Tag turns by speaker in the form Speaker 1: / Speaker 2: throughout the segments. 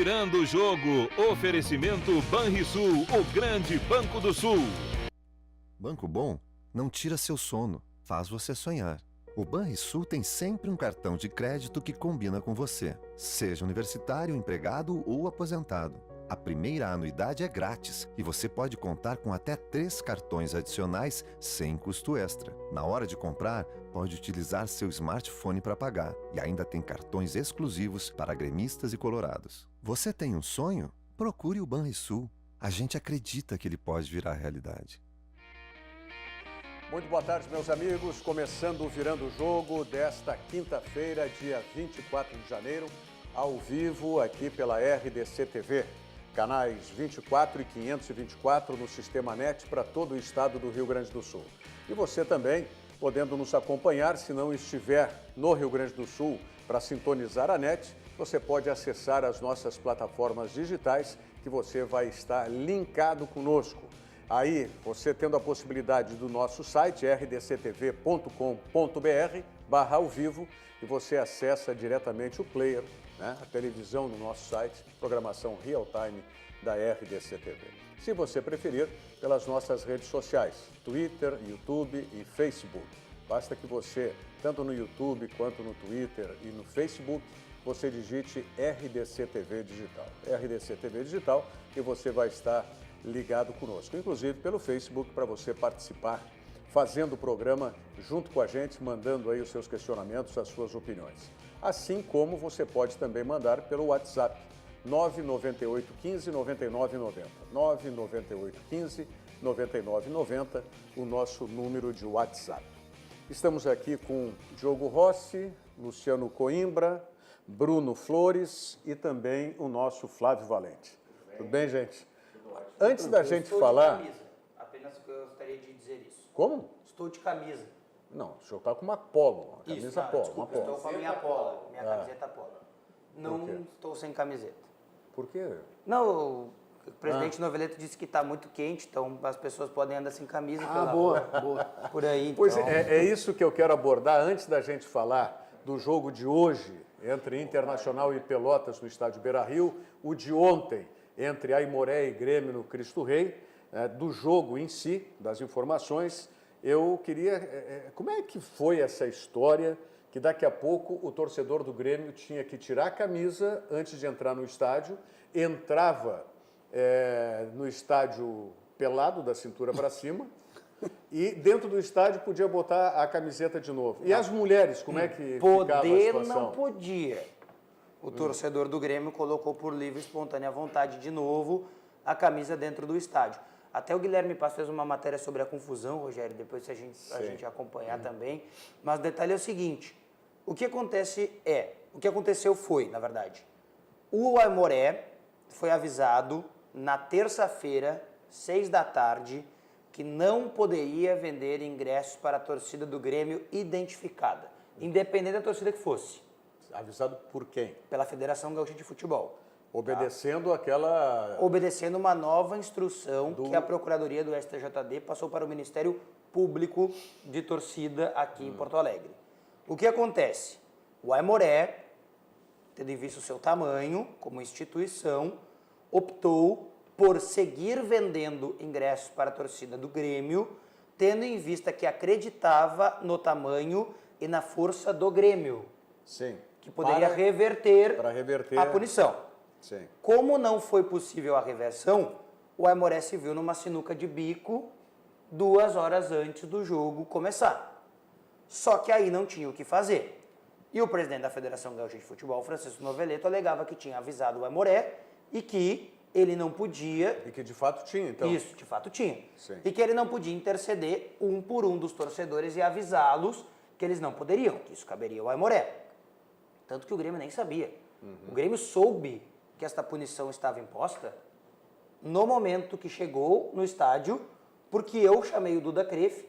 Speaker 1: Virando o Jogo. Oferecimento Banrisul, o grande Banco do Sul.
Speaker 2: Banco Bom não tira seu sono, faz você sonhar. O Banrisul tem sempre um cartão de crédito que combina com você, seja universitário, empregado ou aposentado. A primeira anuidade é grátis e você pode contar com até 3 cartões adicionais sem custo extra. Na hora de comprar, pode utilizar seu smartphone para pagar e ainda tem cartões exclusivos para gremistas e colorados. Você tem um sonho? Procure o Banrisul. A gente acredita que ele pode virar realidade.
Speaker 3: Muito boa tarde, meus amigos. Começando o Virando o Jogo desta quinta-feira, dia 24 de janeiro, ao vivo aqui pela RDC TV. Canais 24 e 524 no Sistema NET para todo o estado do Rio Grande do Sul. E você também, podendo nos acompanhar, se não estiver no Rio Grande do Sul para sintonizar a NET, você pode acessar as nossas plataformas digitais que você vai estar linkado conosco. Aí, você tendo a possibilidade do nosso site, rdctv.com.br/ao vivo, e você acessa diretamente o player, né, a televisão no nosso site, programação real time da RDC TV. Se você preferir, pelas nossas redes sociais, Twitter, YouTube e Facebook. Basta que você, tanto no YouTube quanto no Twitter e no Facebook, você digite RDC TV Digital. RDC TV Digital e você vai estar ligado conosco, inclusive pelo Facebook, para você participar, fazendo o programa junto com a gente, mandando aí os seus questionamentos, as suas opiniões. Assim como você pode também mandar pelo WhatsApp, 99815 9990. 99815 9990, o nosso número de WhatsApp. Estamos aqui com Diogo Rossi, Luciano Coimbra, Bruno Flores e também o nosso Flávio Valente. Tudo bem, gente? Antes da gente falar...
Speaker 4: Estou de camisa, apenas que eu gostaria de dizer isso.
Speaker 3: Como?
Speaker 4: Estou de camisa.
Speaker 3: Não, o senhor está com uma polo, uma camisa
Speaker 4: Isso,
Speaker 3: polo.
Speaker 4: Desculpa, estou com a minha polo, minha camiseta polo. Não estou sem camiseta.
Speaker 3: Por quê?
Speaker 4: Não, o presidente Noveleto disse que está muito quente, então as pessoas podem andar sem camisa pela
Speaker 3: boa,
Speaker 4: rua,
Speaker 3: boa.
Speaker 4: Por aí.
Speaker 3: Pois
Speaker 4: então...
Speaker 3: é isso que eu quero abordar antes da gente falar do jogo de hoje entre Internacional e Pelotas no estádio Beira-Rio, o de ontem entre Aimoré e Grêmio no Cristo Rei, do jogo em si, das informações. Eu queria... como é que foi essa história que daqui a pouco o torcedor do Grêmio tinha que tirar a camisa antes de entrar no estádio, entrava no estádio pelado, da cintura para cima, e dentro do estádio podia botar a camiseta de novo. E as mulheres, como é que ficava a situação?
Speaker 4: Não podia. O torcedor do Grêmio colocou por livre e espontânea vontade de novo a camisa dentro do estádio. Até o Guilherme Passo fez uma matéria sobre a confusão, Rogério, depois a gente acompanhar também. Mas o detalhe é o seguinte, o que aconteceu foi, na verdade, o Aimoré foi avisado na terça-feira, 6 da tarde, que não poderia vender ingressos para a torcida do Grêmio identificada, independente da torcida que fosse.
Speaker 3: Avisado por quem?
Speaker 4: Pela Federação Gaúcha de Futebol.
Speaker 3: Obedecendo aquela...
Speaker 4: Obedecendo uma nova instrução que a Procuradoria do STJD passou para o Ministério Público de Torcida aqui em Porto Alegre. O que acontece? O Aimoré, tendo em vista o seu tamanho como instituição, optou por seguir vendendo ingressos para a torcida do Grêmio, tendo em vista que acreditava no tamanho e na força do Grêmio.
Speaker 3: Sim.
Speaker 4: Que poderia reverter a punição.
Speaker 3: Sim.
Speaker 4: Como não foi possível a reversão, o Aimoré se viu numa sinuca de bico 2 horas antes do jogo começar. Só que aí não tinha o que fazer. E o presidente da Federação Gaúcha de Futebol, Francisco Noveleto, alegava que tinha avisado o Aimoré e que ele não podia...
Speaker 3: E que de fato tinha, então.
Speaker 4: Isso, de fato tinha.
Speaker 3: Sim.
Speaker 4: E que ele não podia interceder um por um dos torcedores e avisá-los que eles não poderiam, que isso caberia ao Aimoré. Tanto que o Grêmio nem sabia. O Grêmio soube que esta punição estava imposta no momento que chegou no estádio, porque eu chamei o Duda Crefe,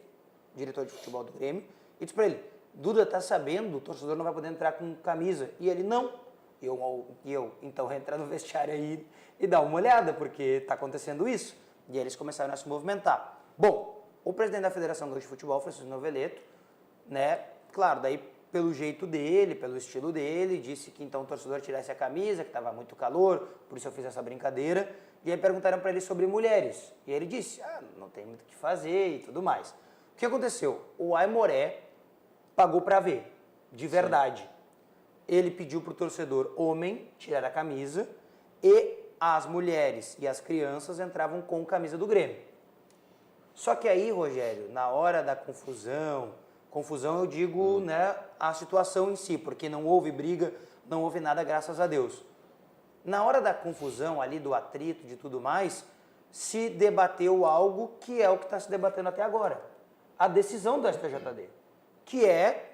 Speaker 4: diretor de futebol do Grêmio, e disse para ele, Duda, tá sabendo, o torcedor não vai poder entrar com camisa. E ele, não. E eu então, entrar no vestiário aí e dar uma olhada, porque está acontecendo isso. E aí eles começaram a se movimentar. Bom, o presidente da Federação Gaúcha de Futebol, Francisco Noveleto, né, claro, daí pelo jeito dele, pelo estilo dele, disse que então o torcedor tirasse a camisa, que estava muito calor, por isso eu fiz essa brincadeira. E aí perguntaram para ele sobre mulheres. E ele disse, não tem muito o que fazer e tudo mais. O que aconteceu? O Aimoré pagou para ver, de verdade. Sim. Ele pediu para o torcedor homem tirar a camisa e as mulheres e as crianças entravam com camisa do Grêmio. Só que aí, Rogério, na hora da confusão eu digo, né, a situação em si, porque não houve briga, não houve nada, graças a Deus. Na hora da confusão ali, do atrito, de tudo mais, se debateu algo que é o que está se debatendo até agora. A decisão do STJD, que é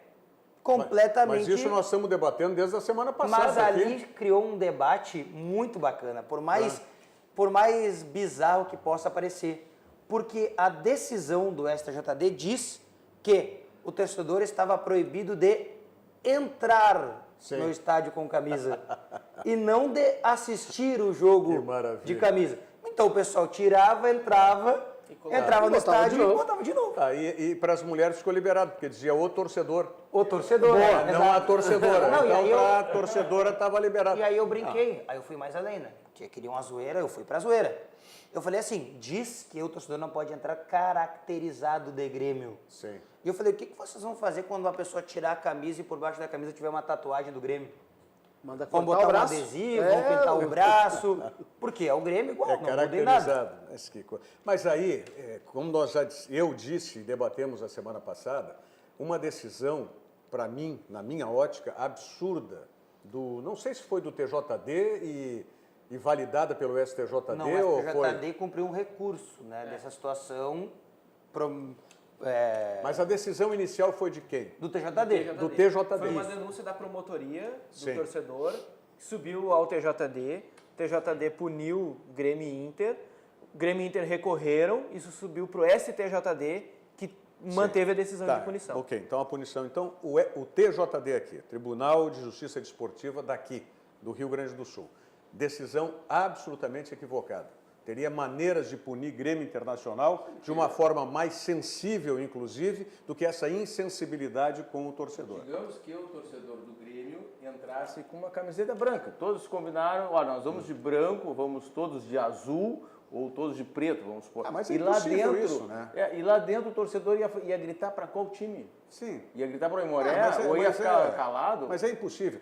Speaker 4: completamente...
Speaker 3: Mas isso nós estamos debatendo desde a semana passada.
Speaker 4: Mas ali criou um debate muito bacana, por mais bizarro que possa parecer. Porque a decisão do STJD diz que o torcedor estava proibido de entrar no estádio com camisa e não de assistir o jogo de camisa. Então o pessoal tirava, entrava no estádio e botava de novo.
Speaker 3: E para as mulheres ficou liberado, porque dizia o torcedor.
Speaker 4: O torcedor.
Speaker 3: Não a torcedora. Então a torcedora estava liberada.
Speaker 4: E aí eu brinquei, aí eu fui mais além, né? Porque queria uma zoeira, eu fui pra zoeira. Eu falei assim, diz que o torcedor não pode entrar caracterizado de Grêmio.
Speaker 3: Sim.
Speaker 4: E eu falei, o que vocês vão fazer quando uma pessoa tirar a camisa e por baixo da camisa tiver uma tatuagem do Grêmio? Vão botar um adesivo, vão pintar o braço. Porque é o Grêmio igual, não mudei nada.
Speaker 3: Mas aí, como eu disse e debatemos a semana passada, uma decisão, para mim, na minha ótica, absurda, não sei se foi do TJD e validada pelo STJD.
Speaker 4: Não, o STJD cumpriu um recurso, né, dessa situação.
Speaker 3: Mas a decisão inicial foi de quem?
Speaker 4: Do TJD.
Speaker 3: Do TJD.
Speaker 5: Foi uma denúncia da promotoria do torcedor, que subiu ao TJD, TJD puniu Grêmio e Inter, Grêmio e Inter recorreram, isso subiu para o STJD, que manteve a decisão de punição.
Speaker 3: Ok, então a punição. Então o TJD aqui, Tribunal de Justiça Desportiva daqui, do Rio Grande do Sul, decisão absolutamente equivocada. Teria maneiras de punir Grêmio Internacional de uma forma mais sensível, inclusive, do que essa insensibilidade com o torcedor.
Speaker 6: Digamos que o torcedor do Grêmio entrasse com uma camiseta branca. Todos combinaram, nós vamos de branco, vamos todos de azul ou todos de preto, vamos supor.
Speaker 3: Mas é impossível isso, né?
Speaker 6: E lá dentro o torcedor ia gritar para qual time?
Speaker 3: Sim.
Speaker 6: Ia gritar para o Aimoré ou ia ficar calado?
Speaker 3: Mas é impossível.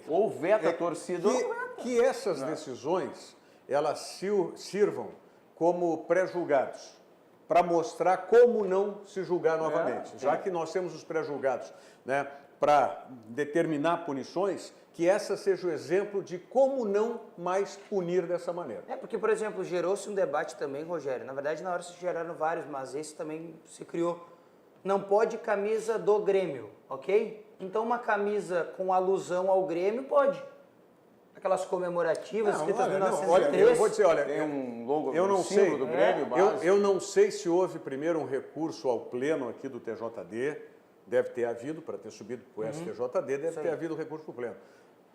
Speaker 6: Ou veta a torcida.
Speaker 3: Que essas decisões elas sirvam como pré-julgados, para mostrar como não se julgar novamente. Já que nós temos os pré-julgados, né, para determinar punições, que essa seja o exemplo de como não mais punir dessa maneira.
Speaker 4: Porque, por exemplo, gerou-se um debate também, Rogério. Na verdade, na hora se geraram vários, mas esse também se criou. Não pode camisa do Grêmio, ok? Então, uma camisa com alusão ao Grêmio pode. Aquelas comemorativas escritas em 1903.
Speaker 3: Eu vou dizer,
Speaker 6: tem um logo,
Speaker 3: eu não sei,
Speaker 6: do Grêmio,
Speaker 3: eu não sei se houve primeiro um recurso ao pleno aqui do TJD, deve ter havido, para ter subido para o STJD, deve ter havido recurso para o pleno.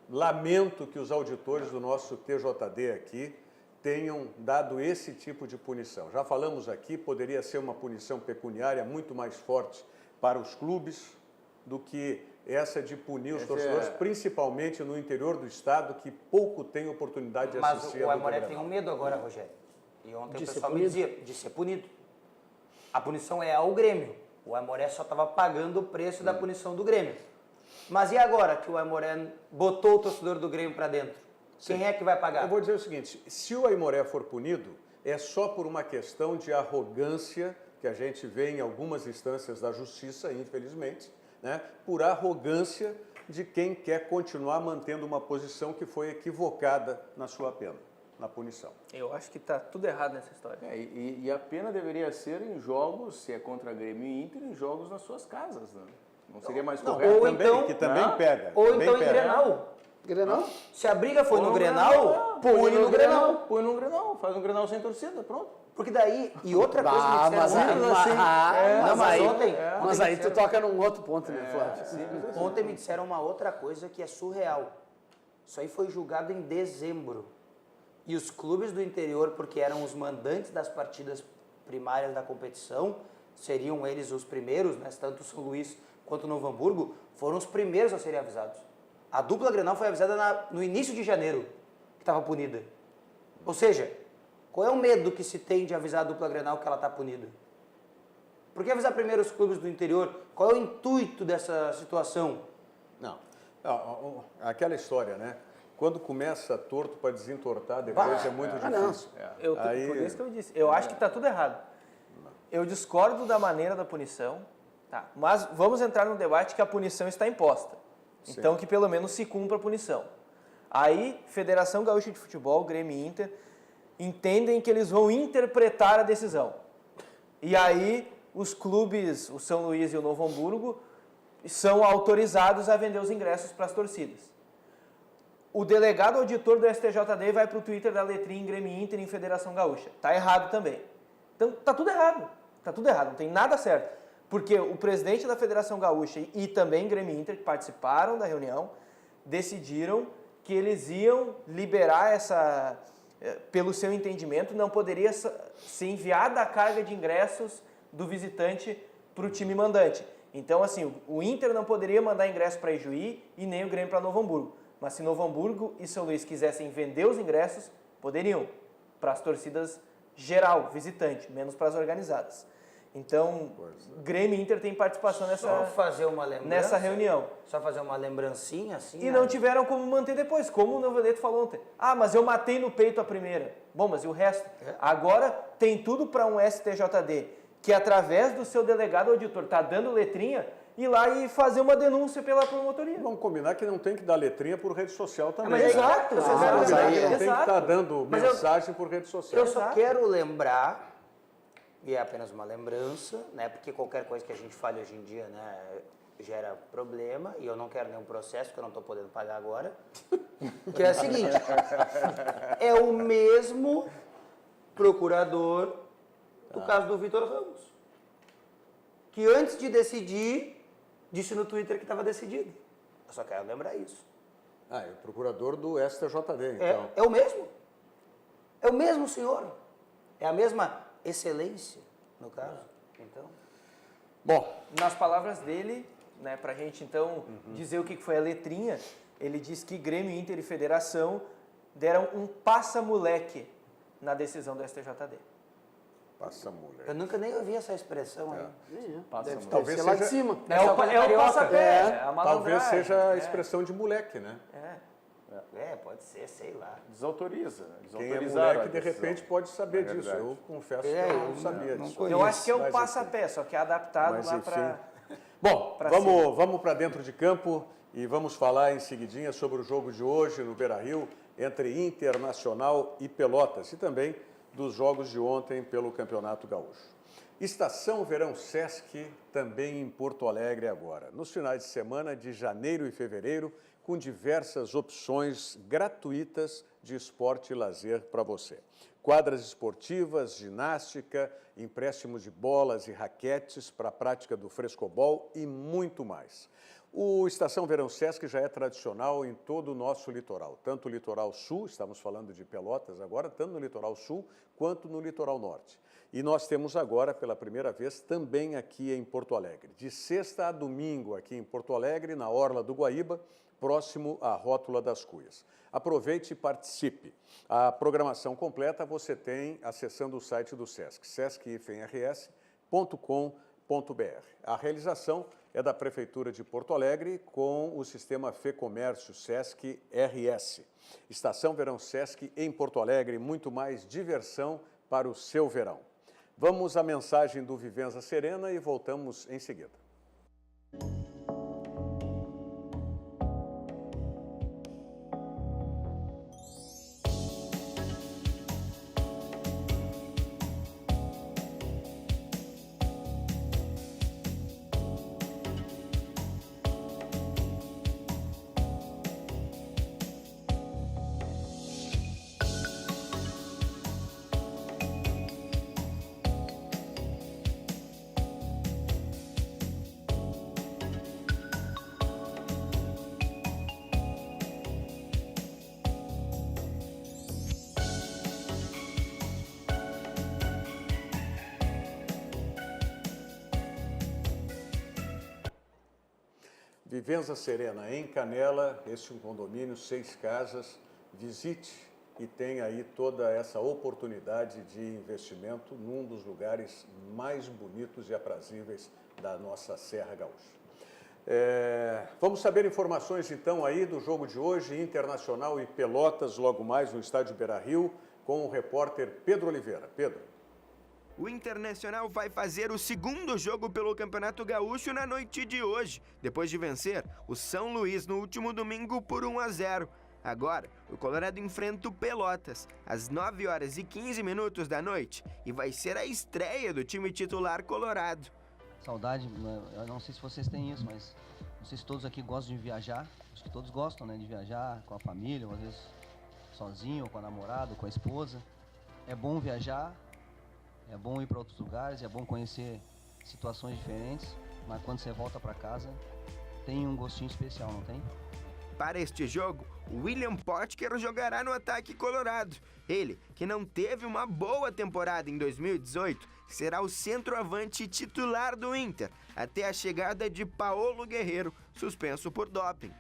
Speaker 3: Lamento que os auditores do nosso TJD aqui tenham dado esse tipo de punição. Já falamos aqui, poderia ser uma punição pecuniária muito mais forte para os clubes do que essa de punir os torcedores, principalmente no interior do estado, que pouco tem oportunidade de assistir.
Speaker 4: Mas o Aimoré tem um medo agora, Rogério. E ontem o pessoal me dizia, de ser punido. A punição é ao Grêmio. O Aimoré só estava pagando o preço da punição do Grêmio. Mas e agora que o Aimoré botou o torcedor do Grêmio para dentro? Quem é que vai pagar?
Speaker 3: Eu vou dizer o seguinte, se o Aimoré for punido, é só por uma questão de arrogância que a gente vê em algumas instâncias da justiça, infelizmente, né, por arrogância de quem quer continuar mantendo uma posição que foi equivocada na sua pena, na punição.
Speaker 5: Eu acho que está tudo errado nessa história.
Speaker 6: E a pena deveria ser em jogos, se é contra Grêmio e Inter, em jogos nas suas casas, né? Não seria mais correto?
Speaker 4: Ou
Speaker 3: também,
Speaker 4: então,
Speaker 3: que também pega.
Speaker 4: Ou
Speaker 3: também
Speaker 4: então
Speaker 3: pega.
Speaker 4: em Grenal. Grenal? Se a briga foi no Grenal, pune no Grenal.
Speaker 6: Põe no Grenal, faz um Grenal sem torcida, pronto.
Speaker 4: Porque daí, e outra coisa que me disseram
Speaker 7: mas aí tu toca num outro ponto, né, Flávio?
Speaker 4: Ontem me disseram uma outra coisa que é surreal. Isso aí foi julgado em dezembro. E os clubes do interior, porque eram os mandantes das partidas primárias da competição, seriam eles os primeiros, né? Tanto o São Luís quanto o Novo Hamburgo foram os primeiros a serem avisados. A dupla Grenal foi avisada no início de janeiro, que estava punida. Ou seja, qual é o medo que se tem de avisar a dupla Grenal que ela está punida? Por que avisar primeiro os clubes do interior? Qual é o intuito dessa situação?
Speaker 3: Não. Aquela história, né? Quando começa torto para desentortar, depois é muito difícil.
Speaker 5: Por isso que eu disse. Eu acho que está tudo errado. Eu discordo da maneira da punição, tá? Mas vamos entrar no debate que a punição está imposta.
Speaker 3: Sim.
Speaker 5: Então que pelo menos se cumpra a punição. Aí, Federação Gaúcha de Futebol, Grêmio e Inter, entendem que eles vão interpretar a decisão. E aí, os clubes, o São Luís e o Novo Hamburgo, são autorizados a vender os ingressos para as torcidas. O delegado auditor do STJD vai para o Twitter da letrinha em Grêmio e Inter em Federação Gaúcha. Tá errado também. Então, tá tudo errado. Tá tudo errado, não tem nada certo. Porque o presidente da Federação Gaúcha e também Grêmio e Inter, que participaram da reunião, decidiram que eles iam liberar essa, pelo seu entendimento, não poderia ser enviada a carga de ingressos do visitante para o time mandante. Então, assim, o Inter não poderia mandar ingresso para Ijuí e nem o Grêmio para Novo Hamburgo. Mas se Novo Hamburgo e São Luís quisessem vender os ingressos, poderiam, para as torcidas geral, visitante, menos para as organizadas. Então, Grêmio e Inter tem participação nessa reunião.
Speaker 4: Só fazer uma lembrancinha assim.
Speaker 5: E não tiveram como manter depois, como o Noveleto falou ontem. Ah, mas eu matei no peito a primeira. Bom, mas e o resto? Agora tem tudo para um STJD, que através do seu delegado auditor está dando letrinha, ir lá e fazer uma denúncia pela promotoria.
Speaker 3: Vamos combinar que não tem que dar letrinha por rede social também.
Speaker 4: Mas exato.
Speaker 3: Não tem que estar dando mensagem por rede social.
Speaker 4: Eu só quero lembrar, e é apenas uma lembrança, né? Porque qualquer coisa que a gente fale hoje em dia, né, gera problema, e eu não quero nenhum processo, porque eu não estou podendo pagar agora. Que é o seguinte, é o mesmo procurador do caso do Vitor Ramos, que antes de decidir, disse no Twitter que estava decidido. Eu só quero lembrar isso.
Speaker 3: É o procurador do STJD, então.
Speaker 4: É o mesmo. É o mesmo senhor. É a mesma excelência, no caso. Então.
Speaker 5: Bom, nas palavras dele, né, para a gente então dizer o que foi a letrinha, ele diz que Grêmio, Inter e Federação deram um passa-moleque na decisão do STJD.
Speaker 3: Passa-moleque.
Speaker 4: Eu nunca nem ouvi essa expressão aí.
Speaker 3: Talvez
Speaker 7: Sei lá de
Speaker 3: seja,
Speaker 7: cima.
Speaker 5: É o passa-pé, a malandragem.
Speaker 3: talvez seja a expressão de moleque, né?
Speaker 4: Pode ser, sei lá.
Speaker 6: Desautoriza.
Speaker 3: Quem é moleque, de repente, pode saber disso. Eu confesso que eu não sabia disso.
Speaker 5: Eu acho que é o
Speaker 3: Mas,
Speaker 5: passa-pé, só que é adaptado
Speaker 3: Mas,
Speaker 5: lá
Speaker 3: enfim.
Speaker 5: para...
Speaker 3: Bom, vamos para dentro de campo e vamos falar em seguidinha sobre o jogo de hoje no Beira-Rio entre Internacional e Pelotas e também dos jogos de ontem pelo Campeonato Gaúcho. Estação Verão Sesc também em Porto Alegre agora, nos finais de semana de janeiro e fevereiro, com diversas opções gratuitas de esporte e lazer para você. Quadras esportivas, ginástica, empréstimos de bolas e raquetes para a prática do frescobol e muito mais. O Estação Verão Sesc já é tradicional em todo o nosso litoral, tanto o litoral sul, estamos falando de Pelotas agora, tanto no litoral sul quanto no litoral norte. E nós temos agora, pela primeira vez, também aqui em Porto Alegre. De sexta a domingo aqui em Porto Alegre, na Orla do Guaíba, próximo à Rótula das Cuias. Aproveite e participe. A programação completa você tem acessando o site do Sesc, sesc-rs.com.br. A realização é da Prefeitura de Porto Alegre com o sistema FEComércio Sesc RS. Estação Verão Sesc em Porto Alegre, muito mais diversão para o seu verão. Vamos à mensagem do Vivenza Serena e voltamos em seguida. Vivenza Serena, em Canela, este é um condomínio, 6 casas. Visite e tenha aí toda essa oportunidade de investimento num dos lugares mais bonitos e aprazíveis da nossa Serra Gaúcha. Vamos saber informações então aí do jogo de hoje, Internacional e Pelotas, logo mais no estádio Beira-Rio, com o repórter Pedro Oliveira. Pedro.
Speaker 8: O Internacional vai fazer o segundo jogo pelo Campeonato Gaúcho na noite de hoje, depois de vencer o São Luís no último domingo por 1-0. Agora, o Colorado enfrenta o Pelotas às 9h15 da noite e vai ser a estreia do time titular colorado.
Speaker 9: Saudade, eu não sei se vocês têm isso, mas não sei se todos aqui gostam de viajar. Acho que todos gostam, né, de viajar com a família, ou às vezes sozinho, ou com a namorada, ou com a esposa. É bom viajar, é bom ir para outros lugares, é bom conhecer situações diferentes, mas quando você volta para casa, tem um gostinho especial, não tem?
Speaker 8: Para este jogo, o William Potker jogará no ataque colorado. Ele, que não teve uma boa temporada em 2018, será o centroavante titular do Inter, até a chegada de Paulo Guerreiro, suspenso por doping.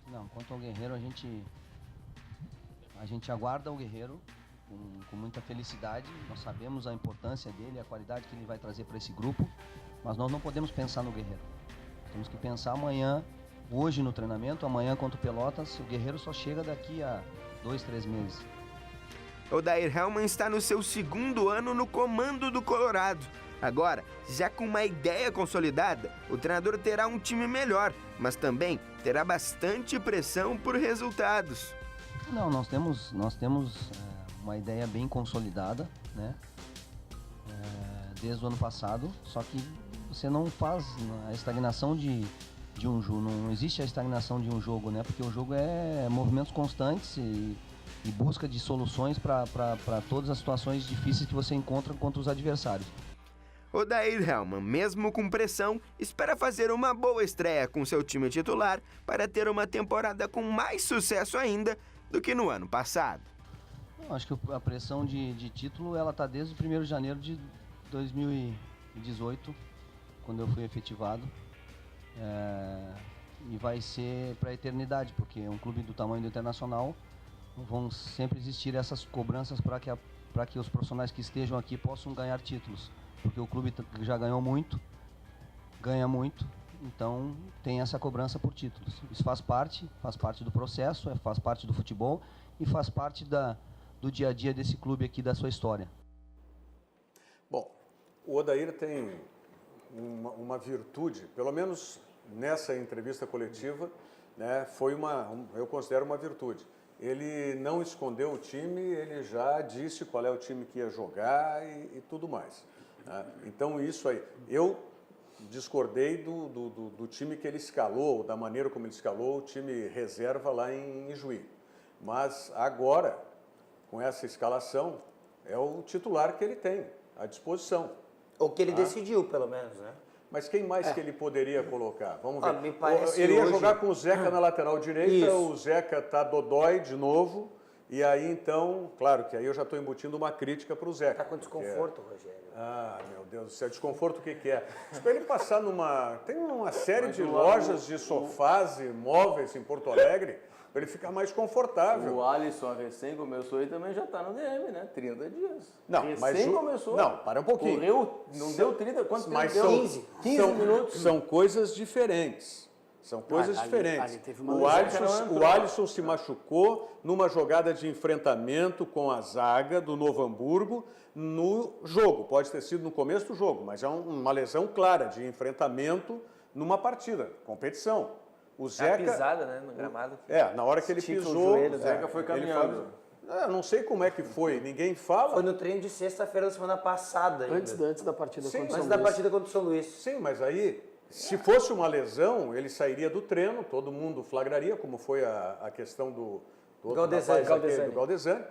Speaker 9: Não, quanto ao Guerreiro, a gente aguarda o Guerreiro com muita felicidade. Nós sabemos a importância dele, a qualidade que ele vai trazer para esse grupo, mas nós não podemos pensar no Guerreiro. Temos que pensar amanhã, hoje no treinamento, amanhã contra o Pelotas. O Guerreiro só chega daqui a 2, 3 meses.
Speaker 8: Odair Hellmann está no seu segundo ano no comando do Colorado. Agora, já com uma ideia consolidada, o treinador terá um time melhor, mas também terá bastante pressão por resultados.
Speaker 9: Não, nós temos uma ideia bem consolidada, né? Desde o ano passado, só que você não faz a estagnação de um jogo, não existe a estagnação de um jogo, né? Porque o jogo é movimentos constantes e busca de soluções para todas as situações difíceis que você encontra contra os adversários.
Speaker 8: Odair Hellmann, mesmo com pressão, espera fazer uma boa estreia com seu time titular para ter uma temporada com mais sucesso ainda do que no ano passado.
Speaker 9: Eu acho que a pressão de título ela está desde o 1º de janeiro de 2018, quando eu fui efetivado. E vai ser para a eternidade, porque um clube do tamanho do Internacional vão sempre existir essas cobranças para que os profissionais que estejam aqui possam ganhar títulos, porque o clube já ganhou muito, ganha muito, então tem essa cobrança por títulos. Isso faz parte do processo, faz parte do futebol e faz parte do dia a dia desse clube aqui, da sua história. Bom,
Speaker 3: o Odair tem uma virtude, pelo menos nessa entrevista coletiva, né, eu considero uma virtude. Ele não escondeu o time, ele já disse qual é o time que ia jogar e tudo mais. Né? Então isso aí, eu discordei do time que ele escalou, da maneira como ele escalou o time reserva lá em Ijuí. Mas agora, com essa escalação, é o titular que ele tem à disposição.
Speaker 4: Ou que ele decidiu, pelo menos, né?
Speaker 3: Mas quem mais que ele poderia colocar? Vamos ver.
Speaker 4: Me parece
Speaker 3: ele ia
Speaker 4: hoje...
Speaker 3: jogar com o Zeca na lateral direita,
Speaker 4: Isso.
Speaker 3: O Zeca tá dodói de novo, e aí então, claro que aí eu já estou embutindo uma crítica para o Zeca.
Speaker 4: Está com desconforto, Rogério.
Speaker 3: Ah, meu Deus do céu, desconforto o que é? Para ele passar tem uma série de lojas de sofás e móveis em Porto Alegre, para ele ficar mais confortável.
Speaker 6: O Alisson recém começou e também já está no DM, né? 30 dias.
Speaker 3: Não,
Speaker 6: recém começou.
Speaker 3: Não, para um pouquinho.
Speaker 6: Correu, não deu 30, quanto tempo deu?
Speaker 4: 15
Speaker 3: minutos. São coisas diferentes. São coisas diferentes. O Alisson se machucou numa jogada de enfrentamento com a zaga do Novo Hamburgo no jogo. Pode ter sido no começo do jogo, mas é uma lesão clara de enfrentamento numa partida, competição. O Zeca,
Speaker 5: pisada, né, no gramado.
Speaker 3: Na hora que ele pisou,
Speaker 6: o Zeca foi caminhando.
Speaker 3: Eu não sei como é que foi, ninguém fala.
Speaker 4: Foi no treino de sexta-feira da semana passada.
Speaker 7: Antes da partida contra o São Luís.
Speaker 4: Antes da partida contra o São Luís.
Speaker 3: Sim, mas aí, se fosse uma lesão, ele sairia do treino, todo mundo flagraria, como foi a questão do Galdesani.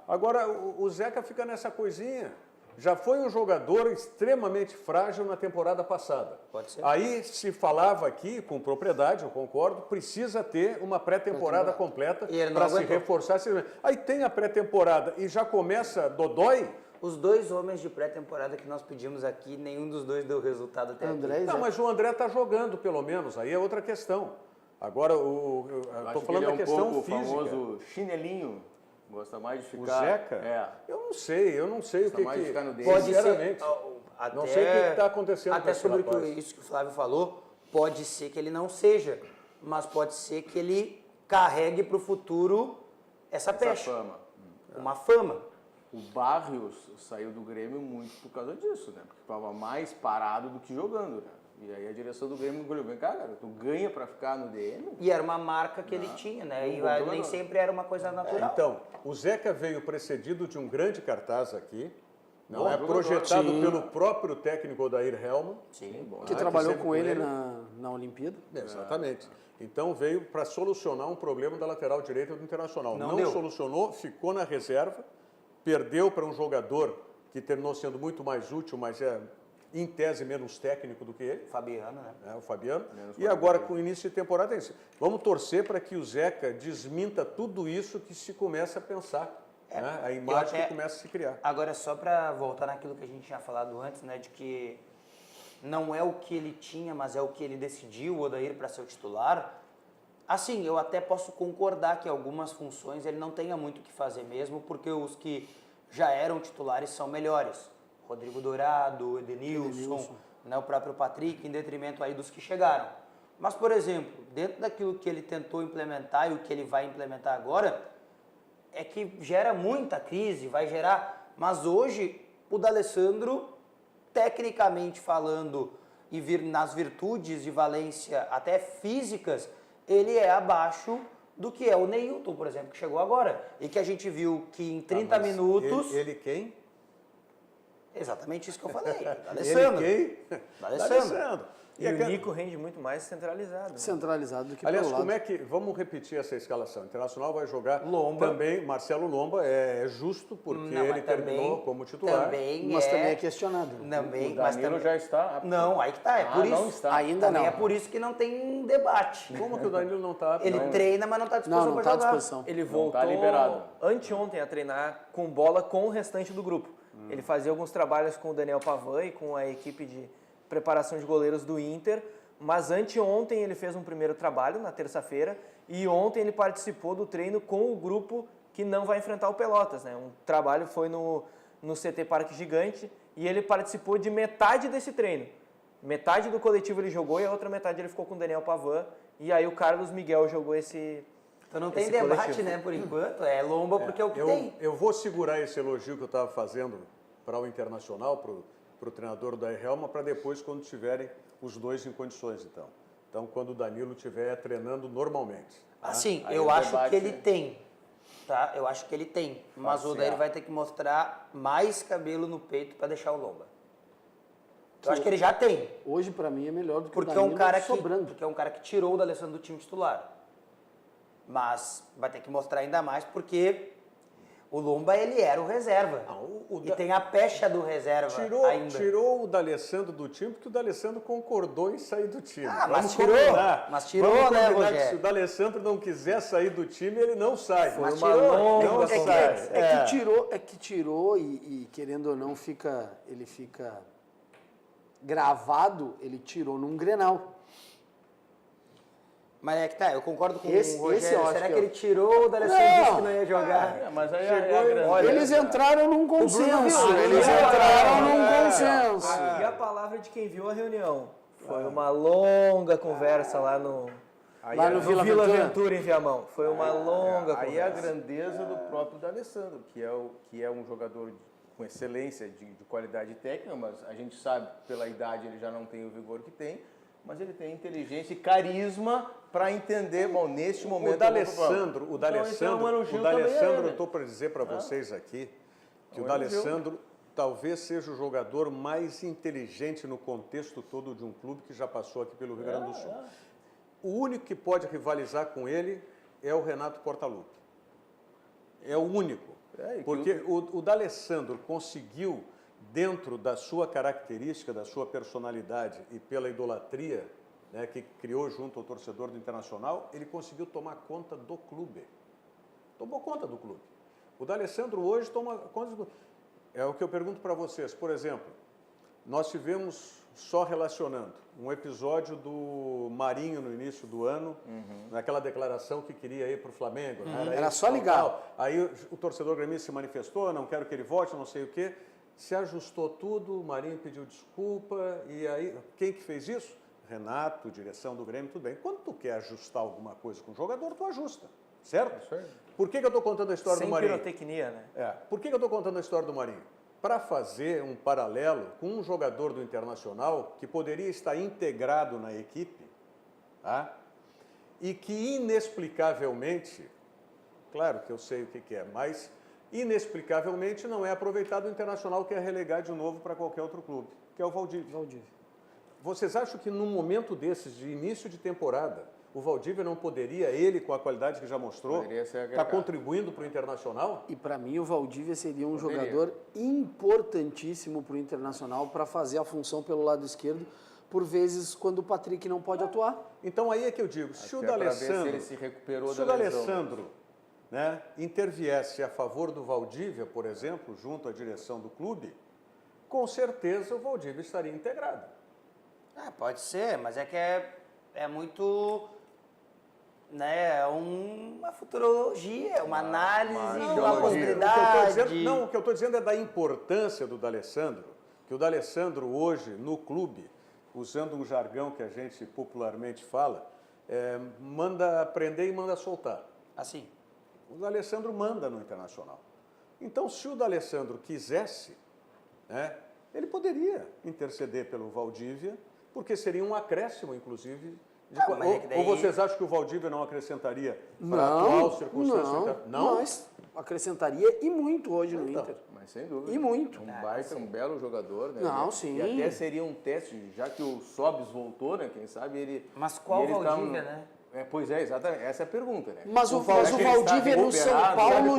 Speaker 3: Agora, o Zeca fica nessa coisinha. Já foi um jogador extremamente frágil na temporada passada.
Speaker 4: Pode ser.
Speaker 3: Aí se falava aqui, com propriedade, eu concordo, precisa ter uma pré-temporada completa para se reforçar. Aí tem a pré-temporada e já começa dodói.
Speaker 4: Os 2 homens de pré-temporada que nós pedimos aqui, nenhum dos dois deu resultado até
Speaker 7: André
Speaker 4: aqui.
Speaker 7: e
Speaker 3: Não,
Speaker 7: Zé.
Speaker 3: mas o André está jogando, pelo menos, aí é outra questão. Agora, eu estou falando da questão
Speaker 6: pouco
Speaker 3: física.
Speaker 6: O famoso chinelinho, gosta mais de
Speaker 3: O
Speaker 6: ficar...
Speaker 3: Zeca?
Speaker 6: É.
Speaker 3: Eu não sei o
Speaker 6: Gosta
Speaker 3: que
Speaker 6: mais de
Speaker 3: que...
Speaker 6: ficar no dele.
Speaker 4: Pode ser,
Speaker 3: Sinceramente.
Speaker 4: até,
Speaker 3: não sei o que está acontecendo com
Speaker 4: até
Speaker 3: esse
Speaker 4: sobre
Speaker 3: rapaz.
Speaker 4: isso que o Flávio falou, pode ser que ele não seja, mas pode ser que ele carregue para o futuro essa pecha,
Speaker 6: fama.
Speaker 4: uma fama.
Speaker 6: O Barrios saiu do Grêmio muito por causa disso, né? Porque estava mais parado do que jogando, né? E aí a direção do Grêmio falou, vem cá, cara, tu ganha para ficar no DM?
Speaker 4: E era uma marca que ele tinha, né? E
Speaker 6: bom
Speaker 4: nem
Speaker 6: jogador.
Speaker 4: sempre era uma coisa natural.
Speaker 3: Então, o Zeca veio precedido de um grande cartaz aqui, não
Speaker 6: Bom
Speaker 3: é
Speaker 6: jogador.
Speaker 3: projetado
Speaker 7: Sim.
Speaker 3: pelo próprio técnico Odair Helman.
Speaker 4: Sim, bom.
Speaker 7: Que
Speaker 3: Ah,
Speaker 7: trabalhou
Speaker 3: sempre
Speaker 7: com ele na Olimpíada.
Speaker 3: Exatamente. Então veio para solucionar um problema da lateral direita do Internacional.
Speaker 4: Não
Speaker 3: Não
Speaker 4: deu.
Speaker 3: solucionou, ficou na reserva, perdeu para um jogador que terminou sendo muito mais útil, mas é em tese menos técnico do que ele.
Speaker 4: Fabiano, né?
Speaker 3: O Fabiano. E agora, com o início de temporada, é isso. Vamos torcer para que o Zeca desminta tudo isso que se começa a pensar. Né? A imagem que começa a se criar.
Speaker 4: Agora, só para voltar naquilo que a gente tinha falado antes, né? De que não é o que ele tinha, mas é o que ele decidiu, o Odair, para ser o titular. Assim, eu até posso concordar que algumas funções ele não tenha muito o que fazer mesmo, porque os que já eram titulares são melhores. Rodrigo Dourado, Edenilson, né, o próprio Patrick, em detrimento aí dos que chegaram. Mas, por exemplo, dentro daquilo que ele tentou implementar e o que ele vai implementar agora, é que gera muita crise, vai gerar... Mas hoje, o D'Alessandro, tecnicamente falando, e nas virtudes de valência até físicas, ele é abaixo do que é o Neilton, por exemplo, que chegou agora. E que a gente viu que em 30
Speaker 3: Mas
Speaker 4: minutos...
Speaker 3: Ele quem?
Speaker 4: Exatamente isso que eu falei. D'Alessandro.
Speaker 3: Ele quem?
Speaker 4: D'Alessandro.
Speaker 5: E o Nico rende muito mais centralizado. né?
Speaker 7: Centralizado do que
Speaker 3: Aliás,
Speaker 7: pelo
Speaker 3: como
Speaker 7: lado.
Speaker 3: é que... Vamos repetir essa escalação. O Internacional vai jogar
Speaker 4: Lomba.
Speaker 3: também. Marcelo Lomba é justo, porque
Speaker 4: Não,
Speaker 3: ele
Speaker 4: mas
Speaker 3: terminou como titular.
Speaker 7: Mas também é questionado.
Speaker 4: Também,
Speaker 6: O
Speaker 4: mas
Speaker 6: Danilo
Speaker 4: também...
Speaker 6: já está...
Speaker 4: Não, aí que tá. É por isso.
Speaker 6: não está.
Speaker 7: Ainda
Speaker 4: Também
Speaker 7: não.
Speaker 4: é por isso que não tem debate.
Speaker 3: Como que o Danilo não está?
Speaker 4: Ele treina, mas não está à disposição
Speaker 7: Não
Speaker 4: para
Speaker 7: está à
Speaker 4: jogar.
Speaker 7: disposição.
Speaker 5: Ele
Speaker 6: Não
Speaker 5: voltou
Speaker 6: tá liberado.
Speaker 5: anteontem a treinar com bola com o restante do grupo. Ele fazia alguns trabalhos com o Daniel Pavan e com a equipe de preparação de goleiros do Inter, mas anteontem ele fez um primeiro trabalho, na terça-feira, e ontem ele participou do treino com o grupo que não vai enfrentar o Pelotas. Né? Um trabalho foi no CT Parque Gigante e ele participou de metade desse treino. Metade do coletivo ele jogou e a outra metade ele ficou com o Daniel Pavan, e aí o Carlos Miguel jogou esse...
Speaker 4: Então não tem
Speaker 5: esse
Speaker 4: debate,
Speaker 5: coletivo.
Speaker 4: né, por enquanto. É Lomba porque é o que tem.
Speaker 3: Eu vou segurar esse elogio que eu estava fazendo para o Internacional, para o treinador da Helma, para depois, quando tiverem os dois em condições, então. Então, quando o Danilo estiver treinando normalmente. Tá?
Speaker 4: Assim,
Speaker 6: Aí
Speaker 4: eu
Speaker 6: o
Speaker 4: acho
Speaker 6: debate-
Speaker 4: que ele tem, tá? Eu acho que ele tem. Mas o Odair vai ter que mostrar mais cabelo no peito para deixar o Lomba. Eu acho que ele já tem.
Speaker 7: Hoje, pra mim, é melhor do que
Speaker 4: Porque
Speaker 7: o
Speaker 4: é
Speaker 7: Danilo
Speaker 4: um cara que,
Speaker 7: sobrando.
Speaker 4: porque é um cara que tirou o D'Alessandro do time titular. Mas vai ter que mostrar ainda mais porque o Lomba ele era o reserva. E tem a pecha do reserva ainda.
Speaker 3: Tirou o D'Alessandro do time porque o D'Alessandro concordou em sair do time.
Speaker 4: Ah,
Speaker 3: Vamos
Speaker 4: mas tirou,
Speaker 3: combinar.
Speaker 4: mas tirou,
Speaker 3: Vamos
Speaker 4: né,
Speaker 3: combinar que
Speaker 4: Rogério?
Speaker 3: se o D'Alessandro não quiser sair do time, ele não sai.
Speaker 4: Mas
Speaker 5: uma
Speaker 4: tirou.
Speaker 5: longa
Speaker 3: Não sai.
Speaker 7: É que tirou e querendo ou não, ele fica gravado, ele tirou num Grenal.
Speaker 4: Mas é que tá, eu concordo com
Speaker 7: Esse
Speaker 4: o Rogério.
Speaker 7: eu acho
Speaker 4: Será
Speaker 7: que
Speaker 4: que
Speaker 7: eu-
Speaker 4: ele tirou o D'Alessandro e disse que não ia jogar?
Speaker 6: É, mas aí é a grande...
Speaker 5: Olha,
Speaker 7: Eles entraram num consenso.
Speaker 4: viu?
Speaker 7: Eles entraram num consenso.
Speaker 5: E a palavra de quem viu a reunião. Foi uma longa conversa lá no
Speaker 7: Lá no Vila Aventura.
Speaker 5: Aventura em Viamão. Foi uma longa
Speaker 6: Aí é a
Speaker 5: conversa.
Speaker 6: grandeza do próprio D'Alessandro, que é um jogador com excelência de qualidade técnica, mas a gente sabe pela idade ele já não tem o vigor que tem, mas ele tem inteligência e carisma para entender, bom, neste momento...
Speaker 3: O D'Alessandro,
Speaker 6: né?
Speaker 3: eu estou para dizer para vocês aqui que o
Speaker 6: É um
Speaker 3: D'Alessandro talvez seja o jogador mais inteligente no contexto todo de um clube que já passou aqui pelo Rio Grande do Sul. O único que pode rivalizar com ele é o Renato Portaluppi. É o único. Porque o D'Alessandro conseguiu, dentro da sua característica, da sua personalidade e pela idolatria, né, que criou junto ao torcedor do Internacional, ele conseguiu tomar conta do clube. Tomou conta do clube. O D'Alessandro hoje toma conta do clube. É o que eu pergunto para vocês. Por exemplo, nós tivemos, só relacionando, um episódio do Marinho no início do ano, naquela declaração que queria ir para o Flamengo. Né?
Speaker 7: Era só ligar.
Speaker 3: Aí o torcedor gremista se manifestou, não quero que ele volte, não sei o quê. Se ajustou tudo, o Marinho pediu desculpa, e aí, quem que fez isso? Renato, direção do Grêmio, tudo bem. Quando tu quer ajustar alguma coisa com o jogador, tu ajusta, certo? Por que eu estou contando a história do Marinho?
Speaker 5: Sem pirotecnia, né?
Speaker 3: Por que eu estou contando a história do Marinho? Para fazer um paralelo com um jogador do Internacional que poderia estar integrado na equipe, tá? E que inexplicavelmente, claro que eu sei o que é, mas inexplicavelmente não é aproveitado o Internacional, quer relegar de novo para qualquer outro clube, que é o Valdívia. Vocês acham que num momento desses, de início de temporada, o Valdívia não poderia, ele com a qualidade que já mostrou, estar contribuindo para o Internacional?
Speaker 7: E para mim o Valdívia seria um jogador importantíssimo para o Internacional para fazer a função pelo lado esquerdo, por vezes quando o Patrick não pode atuar.
Speaker 3: Então aí é que eu digo, se o D'Alessandro,
Speaker 6: ele se recuperou
Speaker 3: se o D'Alessandro, né, interviesse a favor do Valdívia, por exemplo, junto à direção do clube, com certeza o Valdívia estaria integrado.
Speaker 4: Pode ser, mas é que é muito, né, uma futurologia, uma análise, uma possibilidade.
Speaker 3: O que eu estou dizendo é da importância do D'Alessandro, que o D'Alessandro hoje no clube, usando um jargão que a gente popularmente fala, manda prender e manda soltar.
Speaker 4: Assim.
Speaker 3: O D'Alessandro manda no Internacional. Então, se o D'Alessandro quisesse, né, ele poderia interceder pelo Valdívia, porque seria um acréscimo, inclusive. Ou vocês acham que o Valdívia não acrescentaria para a atual circunstância?
Speaker 7: Não, mas acrescentaria e muito hoje no Inter.
Speaker 6: Mas sem dúvida.
Speaker 7: E muito.
Speaker 6: Um baita, um belo jogador, né?
Speaker 7: Não, sim.
Speaker 6: E até seria um teste, já que o Sobis voltou, né? Quem sabe ele...
Speaker 4: Mas qual Valdívia, né?
Speaker 6: Pois é, exatamente. Essa é a pergunta, né?
Speaker 7: Mas o Valdívia no São Paulo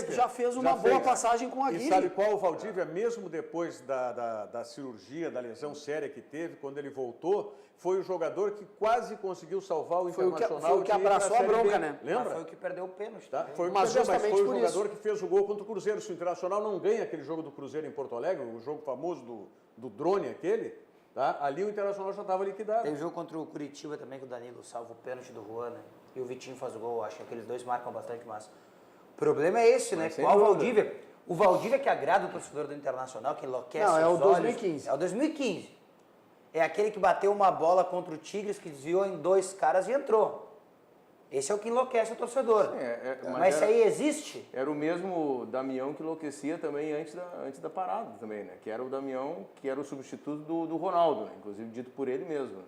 Speaker 7: já fez uma boa passagem com a Aguirre.
Speaker 3: E sabe qual o Valdívia, mesmo depois da cirurgia, da lesão séria que teve, quando ele voltou, foi o jogador que quase conseguiu salvar o Internacional.
Speaker 7: Foi o que abraçou a bronca, né?
Speaker 3: Lembra?
Speaker 4: Mas foi o que perdeu o pênalti.
Speaker 3: Tá? Foi o jogador que fez o gol contra o Cruzeiro. Se o Internacional não ganha aquele jogo do Cruzeiro em Porto Alegre, o jogo famoso do drone aquele, tá? Ali o Internacional já estava liquidado.
Speaker 4: Tem jogo contra o Curitiba também, que o Danilo salva o pênalti do Juan, né? E o Vitinho faz o gol. Acho que aqueles dois marcam bastante massa. O problema é esse, né? Qual o Valdívia? O Valdívia que agrada o torcedor do Internacional, que enlouquece
Speaker 7: os olhos.
Speaker 4: Não, é o 2015. É o 2015. É aquele que bateu uma bola contra o Tigres, que desviou em dois caras e entrou. Esse é o que enlouquece o torcedor. Mas isso aí existe?
Speaker 6: Era o mesmo Damião que enlouquecia também antes da parada também, né? Que era o Damião, que era o substituto do Ronaldo, né? Inclusive dito por ele mesmo, né?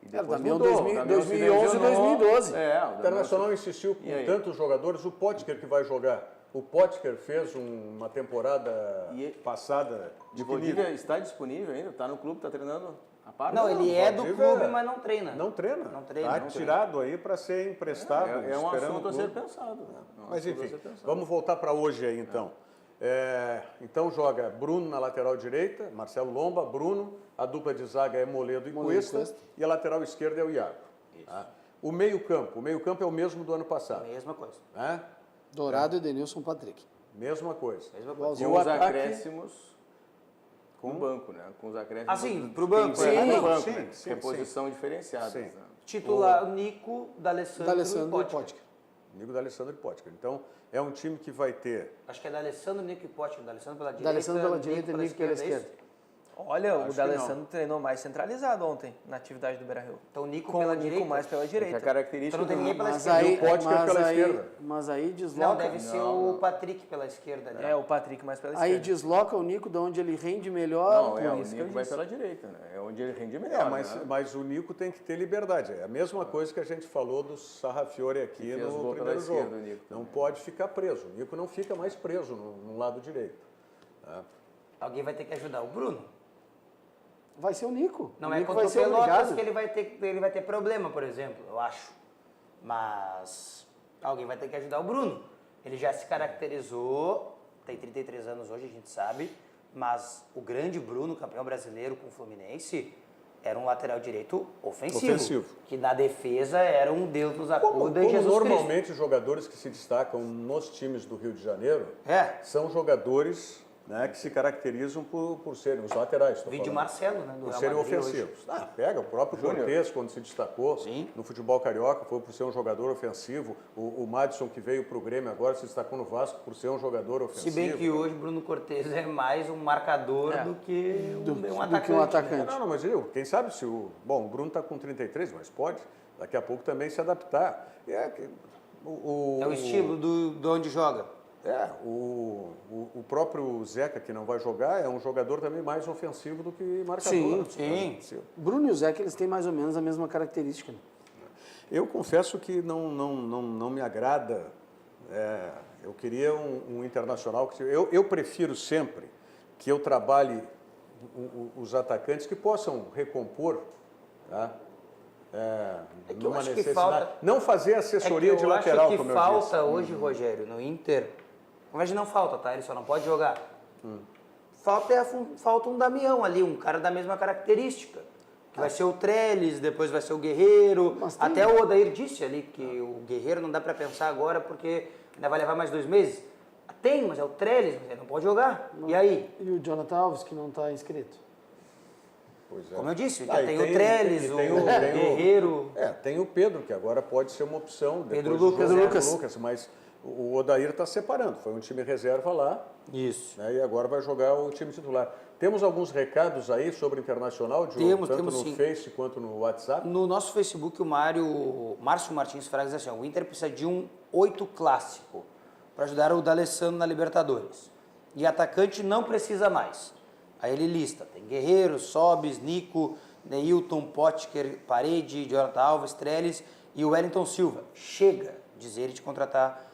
Speaker 7: E depois o Damião 2011 e 2012.
Speaker 3: O Internacional insistiu com tantos jogadores, o Potker que vai jogar. O Potker fez uma temporada passada
Speaker 6: de Valdívia está disponível ainda? Está no clube, está treinando a parte?
Speaker 4: Não, ele é do clube, mas não treina.
Speaker 3: Não treina.
Speaker 4: Não treina.
Speaker 3: Está tirado aí para ser emprestado.
Speaker 6: É um assunto a ser pensado.
Speaker 3: Mas enfim, vamos voltar para hoje aí então. Então joga Bruno na lateral direita, Marcelo Lomba, Bruno, a dupla de zaga é Moledo e Cuesta, e a lateral esquerda é o Iago. Tá? O meio-campo é o mesmo do ano passado.
Speaker 4: Mesma coisa.
Speaker 7: Dourado, Edenilson, Patrick.
Speaker 3: Mesma coisa.
Speaker 6: E os acréscimos com o banco, né? Com os acréscimos.
Speaker 4: Assim, para o banco.
Speaker 6: Sim. Reposição diferenciada. Né?
Speaker 4: Titular, Nico, D'Alessandro e Potker.
Speaker 3: Nico, D'Alessandro e Potker. Então, é um time que vai ter...
Speaker 4: Acho que é D'Alessandro, Nico e Potker. D'Alessandro pela direita.
Speaker 7: D'Alessandro pela direita e Nico pela esquerda.
Speaker 5: Olha, o D'Alessandro treinou mais centralizado ontem, na atividade do Beira-Rio.
Speaker 4: Então o Nico
Speaker 5: com
Speaker 4: pela
Speaker 5: o Nico
Speaker 4: direita.
Speaker 5: mais pela direita.
Speaker 6: A característica
Speaker 4: então não tem ninguém pela
Speaker 7: mas
Speaker 4: esquerda.
Speaker 7: Aí,
Speaker 3: e o Potker pela esquerda.
Speaker 7: Mas aí desloca...
Speaker 4: Não, deve ser o Patrick pela esquerda. Né?
Speaker 5: É, o Patrick mais pela esquerda.
Speaker 7: Aí desloca o Nico de onde ele rende melhor.
Speaker 6: Não, o Nico vai pela direita, né? É onde ele rende melhor.
Speaker 3: Mas o Nico tem que ter liberdade. É a mesma coisa que a gente falou do Sarrafiore aqui no primeiro jogo. Não pode ficar preso. O Nico não fica mais preso no lado direito. Tá?
Speaker 4: Alguém vai ter que ajudar o Bruno.
Speaker 7: Vai ser o Nico.
Speaker 4: Não
Speaker 7: o
Speaker 4: é
Speaker 7: Nico
Speaker 4: contra
Speaker 7: vai
Speaker 4: o
Speaker 7: ser
Speaker 4: Pelotas
Speaker 7: obrigado.
Speaker 4: que ele vai ter problema, por exemplo, eu acho. Mas alguém vai ter que ajudar o Bruno. Ele já se caracterizou, tem 33 anos hoje, a gente sabe, mas o grande Bruno, campeão brasileiro com o Fluminense, era um lateral direito ofensivo. Que na defesa era um Deus nos acuda e Jesus
Speaker 3: normalmente
Speaker 4: Cristo.
Speaker 3: Os jogadores que se destacam nos times do Rio de Janeiro
Speaker 4: É.
Speaker 3: são jogadores né, que se caracterizam por serem os laterais.
Speaker 4: Vídeo Marcelo, né? Do
Speaker 3: Por
Speaker 4: Real
Speaker 3: serem
Speaker 4: Madrid
Speaker 3: ofensivos. Pega o próprio Cortez, quando se destacou no futebol carioca, foi por ser um jogador ofensivo. O Madison, que veio para o Grêmio agora, se destacou no Vasco por ser um jogador ofensivo.
Speaker 4: Se bem que hoje Bruno Cortez é mais um marcador do que um atacante.
Speaker 7: um atacante.
Speaker 3: Não, mas quem sabe se o Bruno está com 33, mas pode daqui a pouco também se adaptar.
Speaker 4: É o estilo de onde joga.
Speaker 3: O próprio Zeca, que não vai jogar, é um jogador também mais ofensivo do que marcador.
Speaker 4: Sim.
Speaker 7: Bruno e o Zeca, eles têm mais ou menos a mesma característica. Né?
Speaker 3: Eu confesso que não me agrada. Eu queria um internacional. Eu prefiro sempre que eu trabalhe os atacantes que possam recompor, tá? Numa necessidade. Não fazer assessoria de lateral, como eu disse.
Speaker 4: Eu acho que falta hoje, Rogério, no Inter. Na verdade, não falta, tá? Ele só não pode jogar. Falta um Damião ali, um cara da mesma característica. Que vai ser o Trellis, depois vai ser o Guerreiro. Até o Odair disse ali que o Guerreiro não dá para pensar agora porque ainda vai levar mais 2 meses. Tem, mas é o Trellis, mas ele não pode jogar. E aí?
Speaker 7: E o Jonathan Alves, que não está inscrito?
Speaker 3: Pois é.
Speaker 4: Como eu disse, tem o Trellis, o Guerreiro.
Speaker 3: Tem o Pedro, que agora pode ser uma opção.
Speaker 4: Pedro
Speaker 3: Lucas, mas o Odair está separando. Foi um time reserva lá.
Speaker 4: Isso.
Speaker 3: Né, e agora vai jogar o time titular. Temos alguns recados aí sobre o Internacional, Diogo, tanto no Face quanto no WhatsApp?
Speaker 4: No nosso Facebook, o Márcio Martins Fraga diz assim, o Inter precisa de um 8 clássico para ajudar o D'Alessandro na Libertadores. E atacante não precisa mais. Aí ele lista, tem Guerreiro, Sobis, Nico, Neilton, Potker, Parede, Jonathan Alves, Trellis e o Wellington Silva. Chega, diz ele, de contratar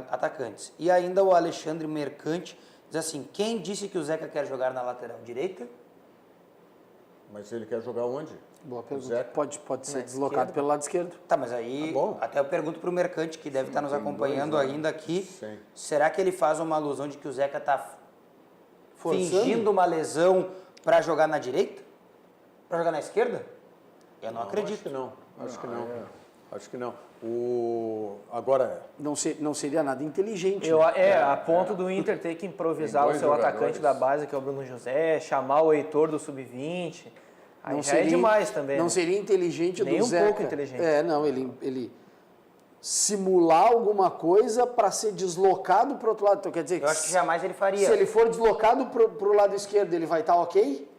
Speaker 4: atacantes. E ainda o Alexandre Mercante diz assim, quem disse que o Zeca quer jogar na lateral direita?
Speaker 3: Mas ele quer jogar onde?
Speaker 7: Boa pergunta. Pode ser deslocado pelo lado esquerdo.
Speaker 4: Tá, mas aí até eu pergunto para o Mercante, que deve estar nos acompanhando ainda aqui, será que ele faz uma alusão de que o Zeca está fingindo uma lesão para jogar na direita? Para jogar na esquerda? Eu não acredito.
Speaker 3: Acho que não. Agora...
Speaker 7: Não seria nada inteligente.
Speaker 5: A ponto do Inter ter que improvisar o seu atacante da base, que é o Bruno José, chamar o Heitor do Sub-20. Aí não seria, é demais também.
Speaker 7: Não seria inteligente
Speaker 5: nem
Speaker 7: do Zeca.
Speaker 5: Nem um pouco inteligente.
Speaker 7: Ele simular alguma coisa para ser deslocado para o outro lado. Então, quer dizer,
Speaker 4: eu acho que jamais ele faria.
Speaker 7: Se ele for deslocado para o lado esquerdo, ele vai estar ok?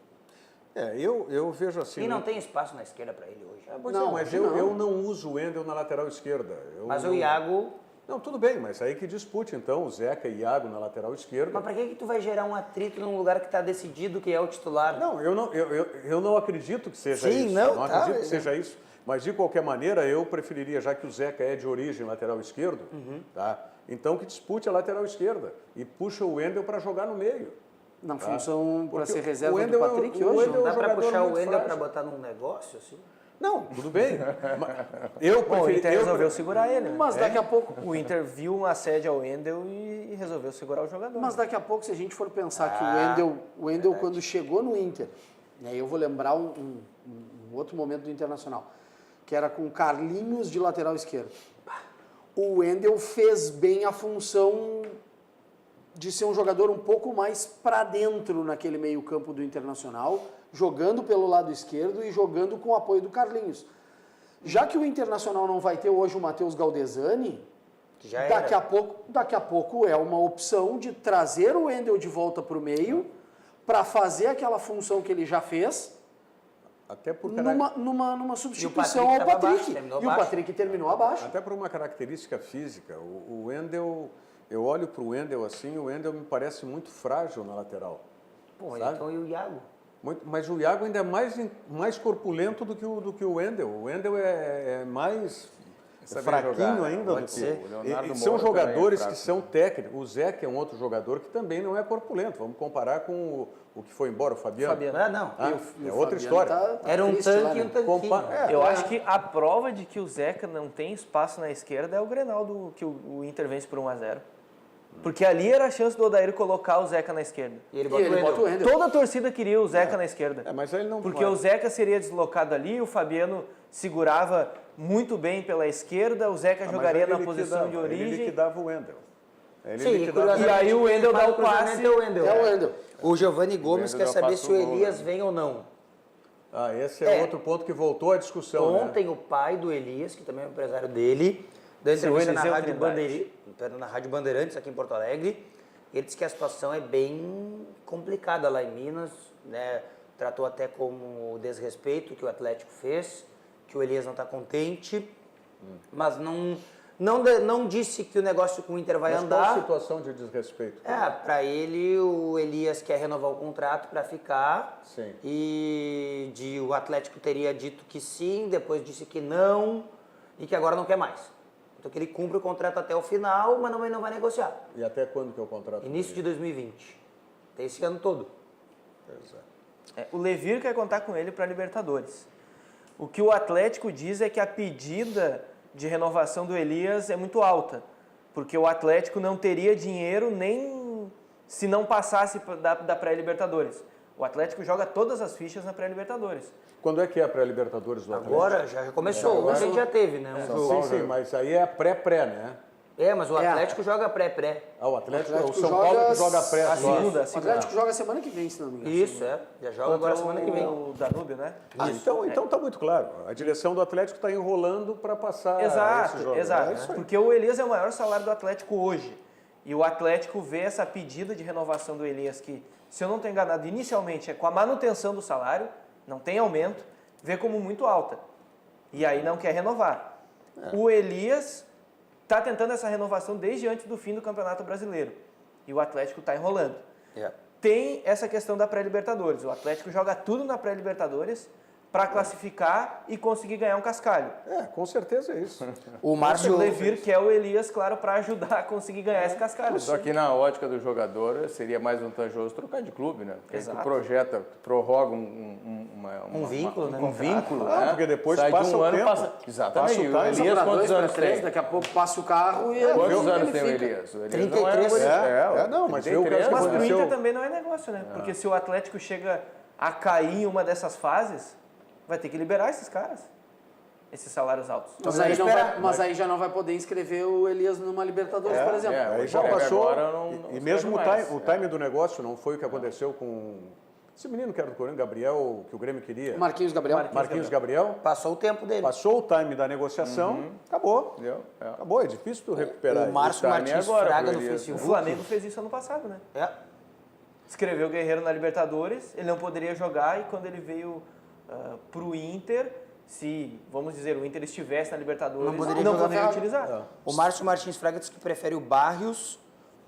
Speaker 3: Eu vejo assim...
Speaker 4: E não tem espaço na esquerda para ele hoje.
Speaker 3: Mas eu não uso o Wendel na lateral esquerda.
Speaker 4: Mas o Iago...
Speaker 3: Não, tudo bem, mas aí que dispute, então, o Zeca e Iago na lateral esquerda.
Speaker 4: Mas para que tu vai gerar um atrito num lugar que está decidido que é o titular?
Speaker 3: Não, eu não acredito que seja isso. Não acredito que seja isso. Mas, de qualquer maneira, eu preferiria, já que o Zeca é de origem lateral esquerdo, tá? Então que dispute a lateral esquerda e puxa o Wendel para jogar no meio.
Speaker 7: Na função para ser reserva do Patrick hoje?
Speaker 4: Não dá para puxar o Wendel para botar num negócio assim?
Speaker 3: Não, tudo bem.
Speaker 5: O Inter resolveu segurar ele.
Speaker 7: Mas daqui a pouco...
Speaker 5: O Inter viu um assédio ao Wendel e resolveu segurar o jogador.
Speaker 7: Mas daqui a pouco, se a gente for pensar que o Wendel quando chegou no Inter, né, eu vou lembrar um outro momento do Internacional, que era com Carlinhos de lateral esquerdo. O Wendel fez bem a função de ser um jogador um pouco mais para dentro naquele meio campo do Internacional, jogando pelo lado esquerdo e jogando com o apoio do Carlinhos. Já que o Internacional não vai ter hoje o Matheus Galdesani, daqui a pouco é uma opção de trazer o Wendel de volta para o meio para fazer aquela função que ele já fez,
Speaker 3: até por
Speaker 7: numa substituição ao Patrick. E o Patrick terminou abaixo.
Speaker 3: Até por uma característica física. O Wendel, eu olho para o Wendel assim, o Wendel me parece muito frágil na lateral.
Speaker 4: Então e o Iago?
Speaker 3: Mas o Iago ainda é mais corpulento do que o Wendel. O Wendel é mais fraquinho ainda do que... São jogadores que são técnicos. O Zé, que é um outro jogador que também não é corpulento. Vamos comparar com o que foi embora, o Fabiano. É outra história.
Speaker 4: Era um tanque e um tanquinho.
Speaker 5: Eu acho que a prova de que o Zeca não tem espaço na esquerda é o Grenal que o Inter vence por 1-0. Porque ali era a chance do Odair colocar o Zeca na esquerda.
Speaker 4: E ele bota o Wendel.
Speaker 5: Toda a torcida queria o Zeca na esquerda.
Speaker 3: Mas ele não
Speaker 5: porque o Zeca seria deslocado ali, o Fabiano segurava muito bem pela esquerda, o Zeca jogaria na posição de origem.
Speaker 3: Ele liquidava o Wendel.
Speaker 4: Sim,
Speaker 3: liquidado.
Speaker 4: curiosamente,
Speaker 5: E aí o Wendel
Speaker 4: quem
Speaker 5: dá
Speaker 4: faz
Speaker 5: o passe.
Speaker 4: cruzamento é o Wendel.
Speaker 7: É o Wendel.
Speaker 4: O Giovanni Gomes
Speaker 6: Wendel
Speaker 4: quer
Speaker 6: já
Speaker 4: saber
Speaker 6: passou
Speaker 4: se o
Speaker 6: o gol,
Speaker 4: Elias
Speaker 6: né?
Speaker 4: vem ou não.
Speaker 3: Esse é outro ponto que voltou à discussão, né?
Speaker 4: Ontem o pai do Elias, que também é um empresário dele, deu entrevista na
Speaker 5: Eliseu
Speaker 4: Rádio,
Speaker 5: Trindade.
Speaker 4: na Rádio Bandeirantes aqui em Porto Alegre. Ele disse que a situação é bem complicada lá em Minas, né? Tratou até como desrespeito que o Atlético fez, que o Elias não está contente, mas não disse que o negócio com o Inter vai
Speaker 3: Mas
Speaker 4: andar.
Speaker 3: qual a situação de desrespeito?
Speaker 4: Para ele, o Elias quer renovar o contrato para ficar.
Speaker 3: Sim.
Speaker 4: E o Atlético teria dito que sim, depois disse que não e que agora não quer mais. Então que ele cumpre o contrato até o final, mas não vai negociar.
Speaker 3: E até quando que é o contrato?
Speaker 4: Início de 2020. Tem esse ano todo.
Speaker 5: O Levir quer contar com ele para Libertadores. O que o Atlético diz é que a pedida de renovação do Elias é muito alta, porque o Atlético não teria dinheiro nem se não passasse da pré-Libertadores. O Atlético joga todas as fichas na pré-Libertadores.
Speaker 3: Quando é que é a pré-Libertadores do Atlético?
Speaker 4: Agora já começou. Ontem a gente já teve, né? Um jogo.
Speaker 3: Sim, mas aí é pré-pré, né?
Speaker 4: Mas o Atlético joga pré-pré.
Speaker 3: O Atlético,
Speaker 7: Atlético
Speaker 3: o São
Speaker 7: joga
Speaker 3: Paulo que joga pré
Speaker 5: A
Speaker 3: só.
Speaker 5: segunda,
Speaker 7: O Atlético joga semana que vem, se não me engano.
Speaker 4: Isso, já joga agora semana que vem.
Speaker 5: O Danúbio, né?
Speaker 3: Então tá muito claro. A direção do Atlético está enrolando para passar esse jogo.
Speaker 5: Exato.
Speaker 3: É isso aí.
Speaker 5: Porque o Elias é o maior salário do Atlético hoje. E o Atlético vê essa pedida de renovação do Elias, que, se eu não estou enganado, inicialmente é com a manutenção do salário, não tem aumento, vê como muito alta. E aí não quer renovar. O Elias está tentando essa renovação desde antes do fim do Campeonato Brasileiro. E o Atlético está enrolando. Tem essa questão da pré-Libertadores. O Atlético joga tudo na pré-Libertadores para classificar e conseguir ganhar um cascalho.
Speaker 3: Com certeza é isso.
Speaker 4: O
Speaker 5: O
Speaker 4: Márcio
Speaker 5: Levir quer o Elias, claro, para ajudar a conseguir ganhar esse cascalho.
Speaker 6: Só que na ótica do jogador seria mais vantajoso trocar de clube, né? Porque
Speaker 5: Exato.
Speaker 6: tu projeta, tu prorroga um
Speaker 4: vínculo, né?
Speaker 6: Um vínculo, né?
Speaker 3: Porque depois
Speaker 6: sai
Speaker 3: passa
Speaker 6: de um
Speaker 3: o
Speaker 6: ano
Speaker 3: tempo.
Speaker 6: passa. Exatamente.
Speaker 3: Passa o
Speaker 6: O
Speaker 3: time.
Speaker 6: Elias
Speaker 7: Pra
Speaker 6: quantos
Speaker 7: 2, pra
Speaker 6: anos
Speaker 7: 3,
Speaker 6: tem?
Speaker 7: daqui a pouco passa o carro e
Speaker 6: Quantos
Speaker 7: ele
Speaker 6: anos tem o
Speaker 7: fica.
Speaker 6: Elias? O Elias
Speaker 4: 33.
Speaker 3: Não, mas eu
Speaker 6: 33,
Speaker 3: quero
Speaker 5: Mas pro
Speaker 3: aconteceu-
Speaker 5: Inter também não é negócio, né? Porque se o Atlético chega a cair em uma dessas fases, vai ter que liberar esses caras. Esses salários altos.
Speaker 7: Mas aí já não vai poder inscrever o Elias numa Libertadores, por exemplo.
Speaker 3: Aí já
Speaker 6: Agora
Speaker 3: passou.
Speaker 6: não
Speaker 3: E
Speaker 6: se
Speaker 3: mesmo
Speaker 6: pode mais.
Speaker 3: o time do negócio não foi o que aconteceu com esse menino que era do Corinthians, Gabriel, que o Grêmio queria.
Speaker 7: Marquinhos Gabriel.
Speaker 3: Marquinhos Gabriel.
Speaker 4: passou o tempo dele.
Speaker 3: Passou o time da negociação, acabou.
Speaker 6: Entendeu?
Speaker 3: Acabou, é difícil tu recuperar.
Speaker 4: O Márcio
Speaker 6: time
Speaker 4: Martins
Speaker 6: agora,
Speaker 4: Fraga
Speaker 6: pro
Speaker 4: no
Speaker 6: Elias.
Speaker 5: O
Speaker 4: Facebook.
Speaker 5: Flamengo fez isso ano passado, né? Escreveu o Guerreiro na Libertadores, ele não poderia jogar e quando ele veio pro Inter, se, vamos dizer, o Inter estivesse na Libertadores,
Speaker 4: Não poderia
Speaker 5: não
Speaker 4: jogar
Speaker 5: poderia
Speaker 4: ferrado.
Speaker 5: utilizar.
Speaker 4: O Márcio Martins Fraga disse que prefere o Barrios,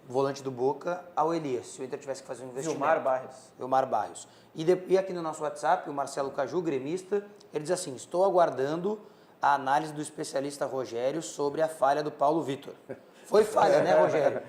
Speaker 4: volante do Boca, ao Elias, se o Inter tivesse que fazer um investimento.
Speaker 5: Gilmar Barrios.
Speaker 4: Gilmar Barrios. E aqui no nosso WhatsApp, o Marcelo Caju, gremista, ele diz assim, estou aguardando a análise do especialista Rogério sobre a falha do Paulo Vitor. Foi falha, né, Rogério?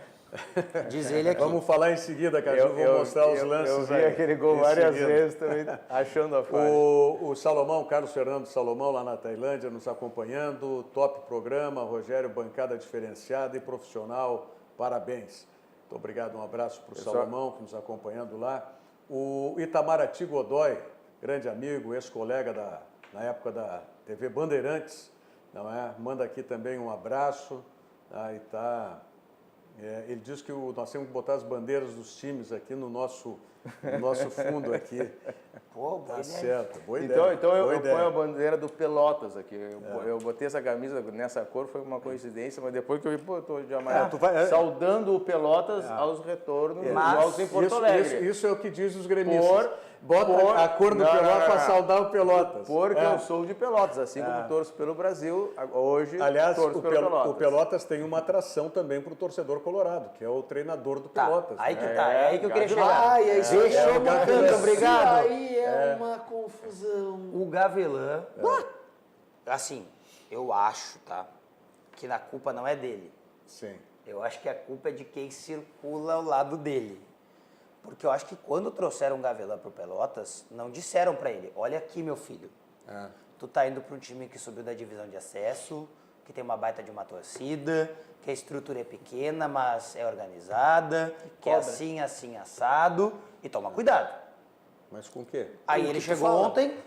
Speaker 4: Diz ele aqui.
Speaker 3: Vamos falar em seguida, Caju, vou mostrar os lances
Speaker 6: Eu vi
Speaker 3: aí.
Speaker 6: aquele gol
Speaker 3: Em
Speaker 6: várias
Speaker 3: seguida.
Speaker 6: vezes também, achando a falha.
Speaker 3: O Salomão, Carlos Fernando Salomão, lá na Tailândia, nos acompanhando. Top programa, Rogério, bancada diferenciada e profissional. Parabéns. Muito obrigado, um abraço para o Salomão, que nos acompanhando lá. O Itamaraty Godoy, grande amigo, ex-colega na época da TV Bandeirantes, não é? Manda aqui também um abraço. Aí tá. Ele diz que nós temos que botar as bandeiras dos times aqui no nosso fundo aqui.
Speaker 4: Pô, boa
Speaker 3: Tá
Speaker 4: ideia.
Speaker 3: certo, boa ideia.
Speaker 6: Então eu
Speaker 3: boa ideia.
Speaker 6: ponho a bandeira do Pelotas aqui. Eu botei essa camisa nessa cor, foi uma coincidência, mas depois que eu vi, pô, eu tô de amarelo. Saudando o Pelotas aos retornos dos jogos em Porto Alegre.
Speaker 3: Isso é o que diz os gremistas. Bota a cor do Pelotas para saudar o Pelotas.
Speaker 6: Porque eu sou de Pelotas, assim como torço pelo Brasil, hoje
Speaker 3: Aliás,
Speaker 6: torço pelo Pelotas.
Speaker 3: o Pelotas tem uma atração também para o torcedor colorado, que é o treinador do Pelotas.
Speaker 4: Aí
Speaker 3: né?
Speaker 4: que tá, é aí que eu queria chegar.
Speaker 7: Ai, aí sim.
Speaker 4: Deixou
Speaker 3: o Gavilã.
Speaker 4: marcando, obrigado.
Speaker 7: Aí é uma confusão.
Speaker 4: O Gavilã, assim, eu acho, tá, que a culpa não é dele.
Speaker 3: Sim.
Speaker 4: Eu acho que a culpa é de quem circula ao lado dele. Porque eu acho que quando trouxeram o Gavilã pro Pelotas, não disseram para ele, olha aqui, meu filho, tu tá indo para um time que subiu da divisão de acesso, que tem uma baita de uma torcida, que a estrutura é pequena, mas é organizada, que é assim, assim, assado, e toma cuidado.
Speaker 3: Mas com o quê?
Speaker 4: Aí ele chegou ontem,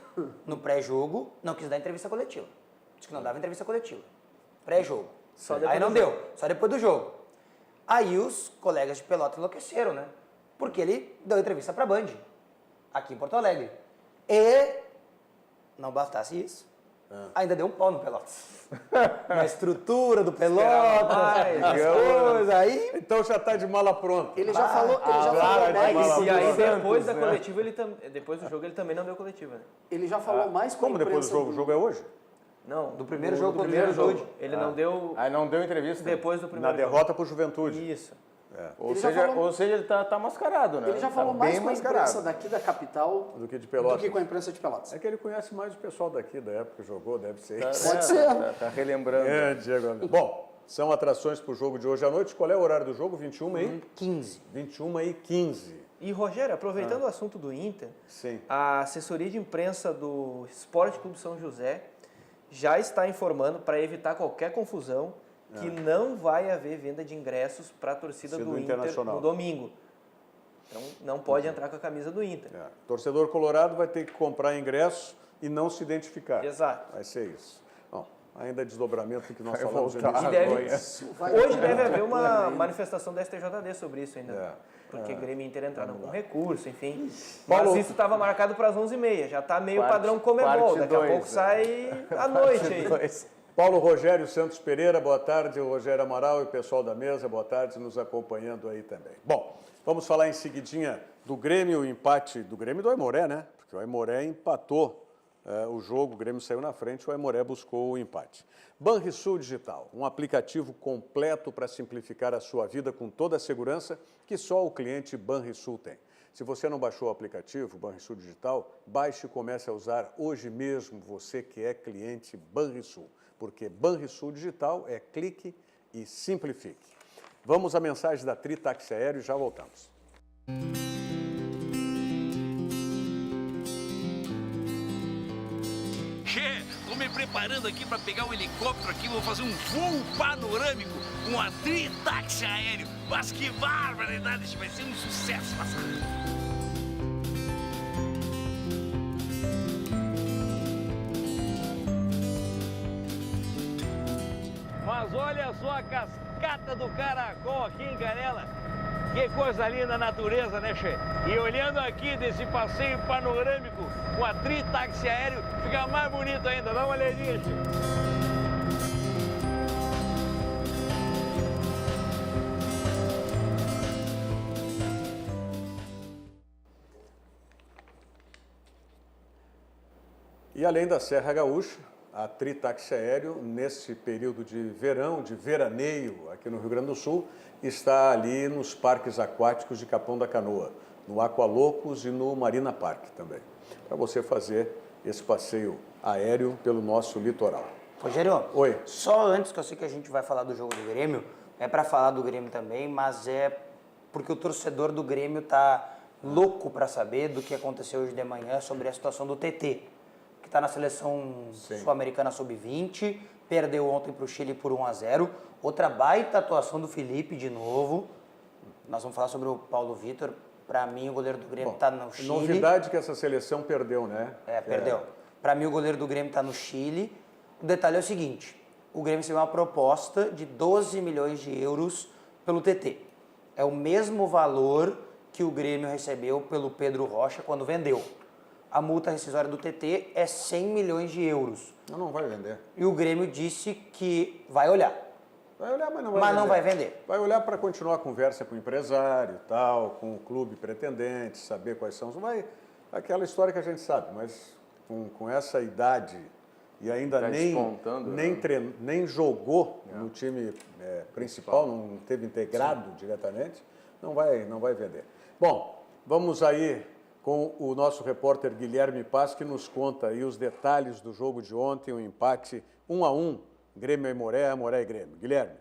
Speaker 4: no pré-jogo, não quis dar entrevista coletiva. Disse que não dava entrevista coletiva. Pré-jogo. Aí não deu, só depois do jogo. Aí os colegas de Pelotas enlouqueceram, né? Porque ele deu entrevista para a Band, aqui em Porto Alegre. E não bastasse isso, ainda deu um pau no Pelotas. Na estrutura do Pelotas, as coisas, aí...
Speaker 3: Então já está de mala pronta.
Speaker 7: Ele já falou, mais.
Speaker 5: E aí depois da coletiva, depois do jogo, ele também não deu coletiva, né?
Speaker 7: Ele já falou mais com a
Speaker 3: Como depois do jogo? O jogo é hoje?
Speaker 5: Não,
Speaker 4: Do primeiro jogo
Speaker 5: do
Speaker 4: contra o
Speaker 5: primeiro jogo.
Speaker 4: Juventude.
Speaker 5: Ele não deu
Speaker 6: Aí não deu entrevista.
Speaker 5: depois do primeiro
Speaker 3: Na derrota para o Juventude.
Speaker 5: jogo. Isso.
Speaker 6: Ou seja, ele tá mascarado, né?
Speaker 7: Ele já falou
Speaker 6: Tá
Speaker 7: mais
Speaker 6: bem
Speaker 7: com a imprensa
Speaker 6: mascarado.
Speaker 7: daqui da capital
Speaker 3: Do que de Pelotas.
Speaker 7: do que com a imprensa de Pelotas.
Speaker 3: É que ele conhece mais o pessoal daqui da época que jogou, deve ser.
Speaker 7: Pode ser.
Speaker 6: Tá relembrando.
Speaker 3: É, Diego. Bom, são atrações para o jogo de hoje à noite. Qual é o horário do jogo? 21 e
Speaker 4: 15.
Speaker 3: 21 e 15.
Speaker 5: E, Rogério, aproveitando o assunto do Inter,
Speaker 3: Sim.
Speaker 5: a assessoria de imprensa do Esporte Clube São José já está informando, para evitar qualquer confusão, que não vai haver venda de ingressos para a torcida do Inter
Speaker 3: Internacional.
Speaker 5: no domingo. Então, não pode entrar com a camisa do Inter.
Speaker 3: É. Torcedor colorado vai ter que comprar ingresso e não se identificar.
Speaker 5: Exato.
Speaker 3: Vai ser isso. Bom, ainda é desdobramento que nós
Speaker 6: Vai
Speaker 3: falamos no
Speaker 6: voltar.
Speaker 3: início.
Speaker 5: Hoje deve haver uma manifestação da STJD sobre isso ainda.
Speaker 3: É.
Speaker 5: Porque Grêmio e Inter entraram com recurso, enfim.
Speaker 3: Paulo-
Speaker 5: Mas isso estava marcado para as 11h30. Já está meio
Speaker 6: Parte-
Speaker 5: padrão Comebol.
Speaker 6: parte
Speaker 5: Daqui a
Speaker 6: dois,
Speaker 5: pouco
Speaker 6: é.
Speaker 5: sai à noite aí.
Speaker 3: Paulo Rogério Santos Pereira, boa tarde. O Rogério Amaral e o pessoal da mesa, boa tarde, nos acompanhando aí também. Bom, vamos falar em seguidinha do Grêmio, o empate do Grêmio e do Aimoré, né? Porque o Aimoré empatou o jogo, o Grêmio saiu na frente, o Aimoré buscou o empate. Banrisul Digital, um aplicativo completo para simplificar a sua vida com toda a segurança que só o cliente Banrisul tem. Se você não baixou o aplicativo Banrisul Digital, baixe e comece a usar hoje mesmo, você que é cliente Banrisul. Porque Banrisul Digital é clique e simplifique. Vamos à mensagem da Tri Táxi Aéreo e já voltamos.
Speaker 10: Estou me preparando aqui para pegar um helicóptero aqui, vou fazer um voo panorâmico com a Tri Táxi Aéreo. Mas que barbaridade, isso vai ser um sucesso, passar.
Speaker 11: Mas olha só a cascata do Caracol aqui em Canela. Que coisa linda a natureza, né, Che? E olhando aqui desse passeio panorâmico com a Tri Táxi Aéreo, fica mais bonito ainda. Dá uma olhadinha, Che.
Speaker 3: E além da Serra Gaúcha, a Tri Táxi Aéreo, nesse período de verão, de veraneio aqui no Rio Grande do Sul, está ali nos parques aquáticos de Capão da Canoa, no Aqualocos e no Marina Park também, para você fazer esse passeio aéreo pelo nosso litoral.
Speaker 4: Rogério,
Speaker 3: Oi.
Speaker 4: Só antes, que eu sei que a gente vai falar do jogo do Grêmio, é para falar do Grêmio também, mas é porque o torcedor do Grêmio tá louco para saber do que aconteceu hoje de manhã sobre a situação do TT, que está na seleção sul-americana sub-20, perdeu ontem para o Chile por 1-0. Outra baita atuação do Felipe de novo. Nós vamos falar sobre o Paulo Vitor. Para mim, o goleiro do Grêmio está no Chile.
Speaker 3: Novidade que essa seleção perdeu, né?
Speaker 4: Perdeu. Para mim, o goleiro do Grêmio está no Chile. O detalhe é o seguinte, o Grêmio recebeu uma proposta de 12 milhões de euros pelo TT. É o mesmo valor que o Grêmio recebeu pelo Pedro Rocha quando vendeu. A multa rescisória do TT é 100 milhões de euros.
Speaker 3: Não vai vender.
Speaker 4: E o Grêmio disse que vai olhar.
Speaker 3: Vai olhar, mas
Speaker 4: não vai vender.
Speaker 3: Vai olhar para continuar a conversa com o empresário, tal, com o clube pretendente, saber quais são. Vai, aquela história que a gente sabe, mas com essa idade e ainda
Speaker 6: Tá
Speaker 3: nem jogou no time principal, não teve integrado diretamente, não vai vender. Bom, vamos aí com o nosso repórter Guilherme Paz, que nos conta aí os detalhes do jogo de ontem, o empate 1-1, Grêmio e Aimoré, Aimoré e Grêmio. Guilherme.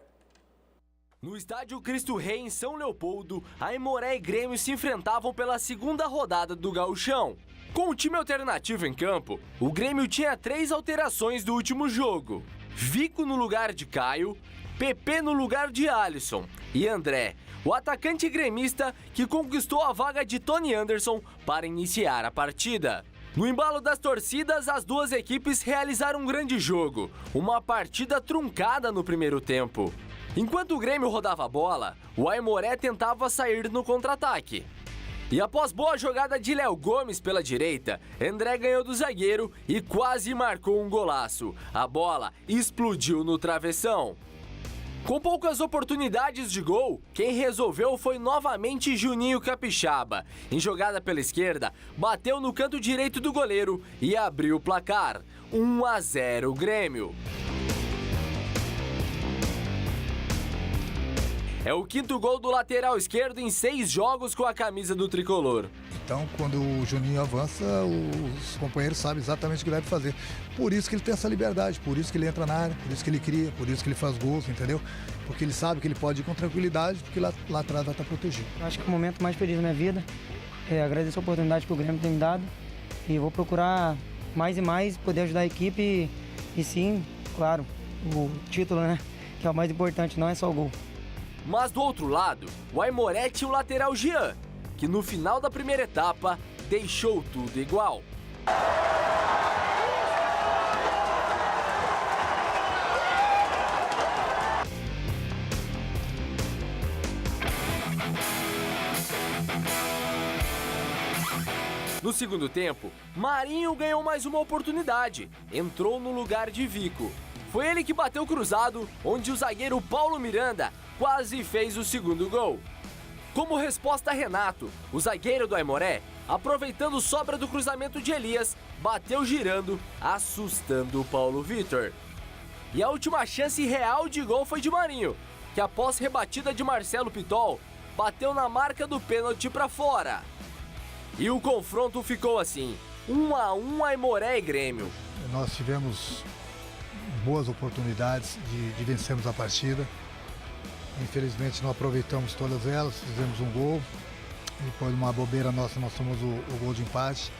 Speaker 12: No estádio Cristo Rei, em São Leopoldo, Aimoré e Grêmio se enfrentavam pela segunda rodada do Gauchão. Com o time alternativo em campo, o Grêmio tinha 3 alterações do último jogo. Vico no lugar de Caio, PP no lugar de Alisson e André, o atacante gremista que conquistou a vaga de Tony Anderson para iniciar a partida. No embalo das torcidas, as duas equipes realizaram um grande jogo, uma partida truncada no primeiro tempo. Enquanto o Grêmio rodava a bola, o Aimoré tentava sair no contra-ataque. E após boa jogada de Léo Gomes pela direita, André ganhou do zagueiro e quase marcou um golaço. A bola explodiu no travessão. Com poucas oportunidades de gol, quem resolveu foi novamente Juninho Capixaba. Em jogada pela esquerda, bateu no canto direito do goleiro e abriu o placar. 1-0 Grêmio. É o quinto gol do lateral esquerdo em 6 jogos com a camisa do tricolor.
Speaker 13: Então, quando o Juninho avança, os companheiros sabem exatamente o que deve fazer. Por isso que ele tem essa liberdade, por isso que ele entra na área, por isso que ele cria, por isso que ele faz gols, entendeu? Porque ele sabe que ele pode ir com tranquilidade, porque lá atrás vai estar protegido.
Speaker 14: Acho que o momento mais feliz da minha vida é agradecer a oportunidade que o Grêmio tem me dado e vou procurar mais e mais poder ajudar a equipe e sim, claro, o título, né? Que é o mais importante, não é só o gol.
Speaker 12: Mas do outro lado, o Aimoré tinha o lateral Jean, que no final da primeira etapa deixou tudo igual. No segundo tempo, Marinho ganhou mais uma oportunidade, entrou no lugar de Vico. Foi ele que bateu cruzado, onde o zagueiro Paulo Miranda quase fez o segundo gol. Como resposta a Renato, o zagueiro do Aimoré, aproveitando sobra do cruzamento de Elias, bateu girando, assustando o Paulo Vitor. E a última chance real de gol foi de Marinho, que após rebatida de Marcelo Pitol, bateu na marca do pênalti para fora. E o confronto ficou assim, 1-1 Aimoré e Grêmio.
Speaker 13: Nós tivemos boas oportunidades de vencermos a partida. Infelizmente não aproveitamos todas elas, fizemos um gol. Depois de uma bobeira nossa, nós tomamos o gol de empate.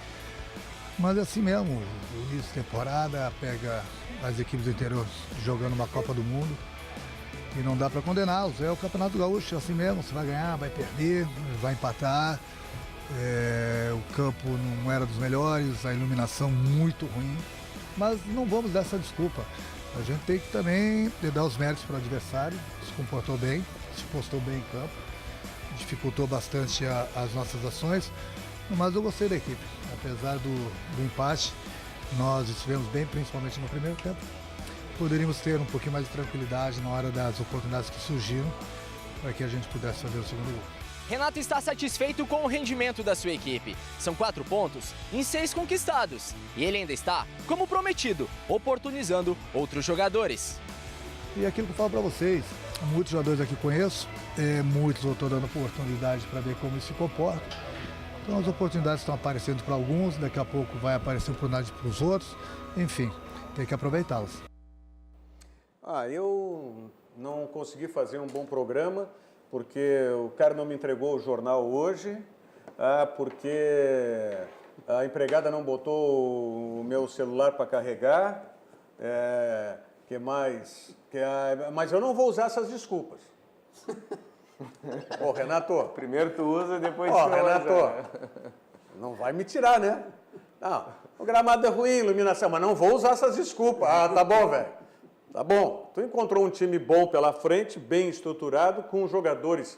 Speaker 13: Mas é assim mesmo, o início de temporada pega as equipes do interior jogando uma Copa do Mundo e não dá para condená-los. É o Campeonato Gaúcho, é assim mesmo, você vai ganhar, vai perder, vai empatar. O campo não era dos melhores, a iluminação muito ruim, mas não vamos dar essa desculpa. A gente tem que também dar os méritos para o adversário, se comportou bem, se postou bem em campo, dificultou bastante as nossas ações, mas eu gostei da equipe. Apesar do empate, nós estivemos bem, principalmente no primeiro tempo. Poderíamos ter um pouquinho mais de tranquilidade na hora das oportunidades que surgiram, para que a gente pudesse fazer o segundo gol.
Speaker 12: Renato está satisfeito com o rendimento da sua equipe. São 4 pontos em 6 conquistados. E ele ainda está, como prometido, oportunizando outros jogadores.
Speaker 13: E aquilo que eu falo para vocês, muitos jogadores aqui conheço, muitos eu estou dando oportunidade para ver como isso se comporta. Então as oportunidades estão aparecendo para alguns, daqui a pouco vai aparecer oportunidade para os outros. Enfim, tem que aproveitá-las.
Speaker 3: Eu não consegui fazer um bom programa, porque o cara não me entregou o jornal hoje, porque a empregada não botou o meu celular para carregar, mas eu não vou usar essas desculpas. Ô, Renato.
Speaker 6: Primeiro tu usa, depois
Speaker 3: tu usa. Renato, não vai me tirar, né? Não, o gramado é ruim, iluminação, mas não vou usar essas desculpas. Tá bom, velho. Tá bom, tu encontrou um time bom pela frente, bem estruturado, com jogadores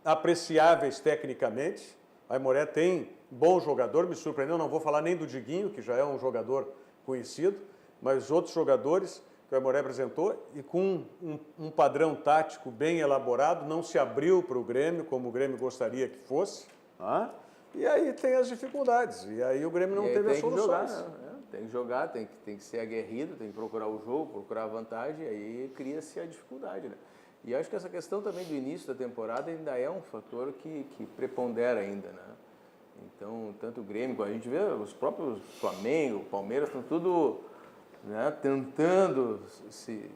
Speaker 3: apreciáveis tecnicamente. A Aimoré tem bom jogador, me surpreendeu, não vou falar nem do Diguinho, que já é um jogador conhecido, mas outros jogadores que o Aimoré apresentou e com um padrão tático bem elaborado, não se abriu para o Grêmio, como o Grêmio gostaria que fosse. E aí tem as dificuldades, e aí o Grêmio não teve as soluções.
Speaker 6: Tem que jogar, tem que ser aguerrido, tem que procurar o jogo, procurar a vantagem, aí cria-se a dificuldade, né? E acho que essa questão também do início da temporada ainda é um fator que prepondera ainda, né? Então, tanto o Grêmio, a gente vê os próprios Flamengo, Palmeiras, estão tudo, né, tentando se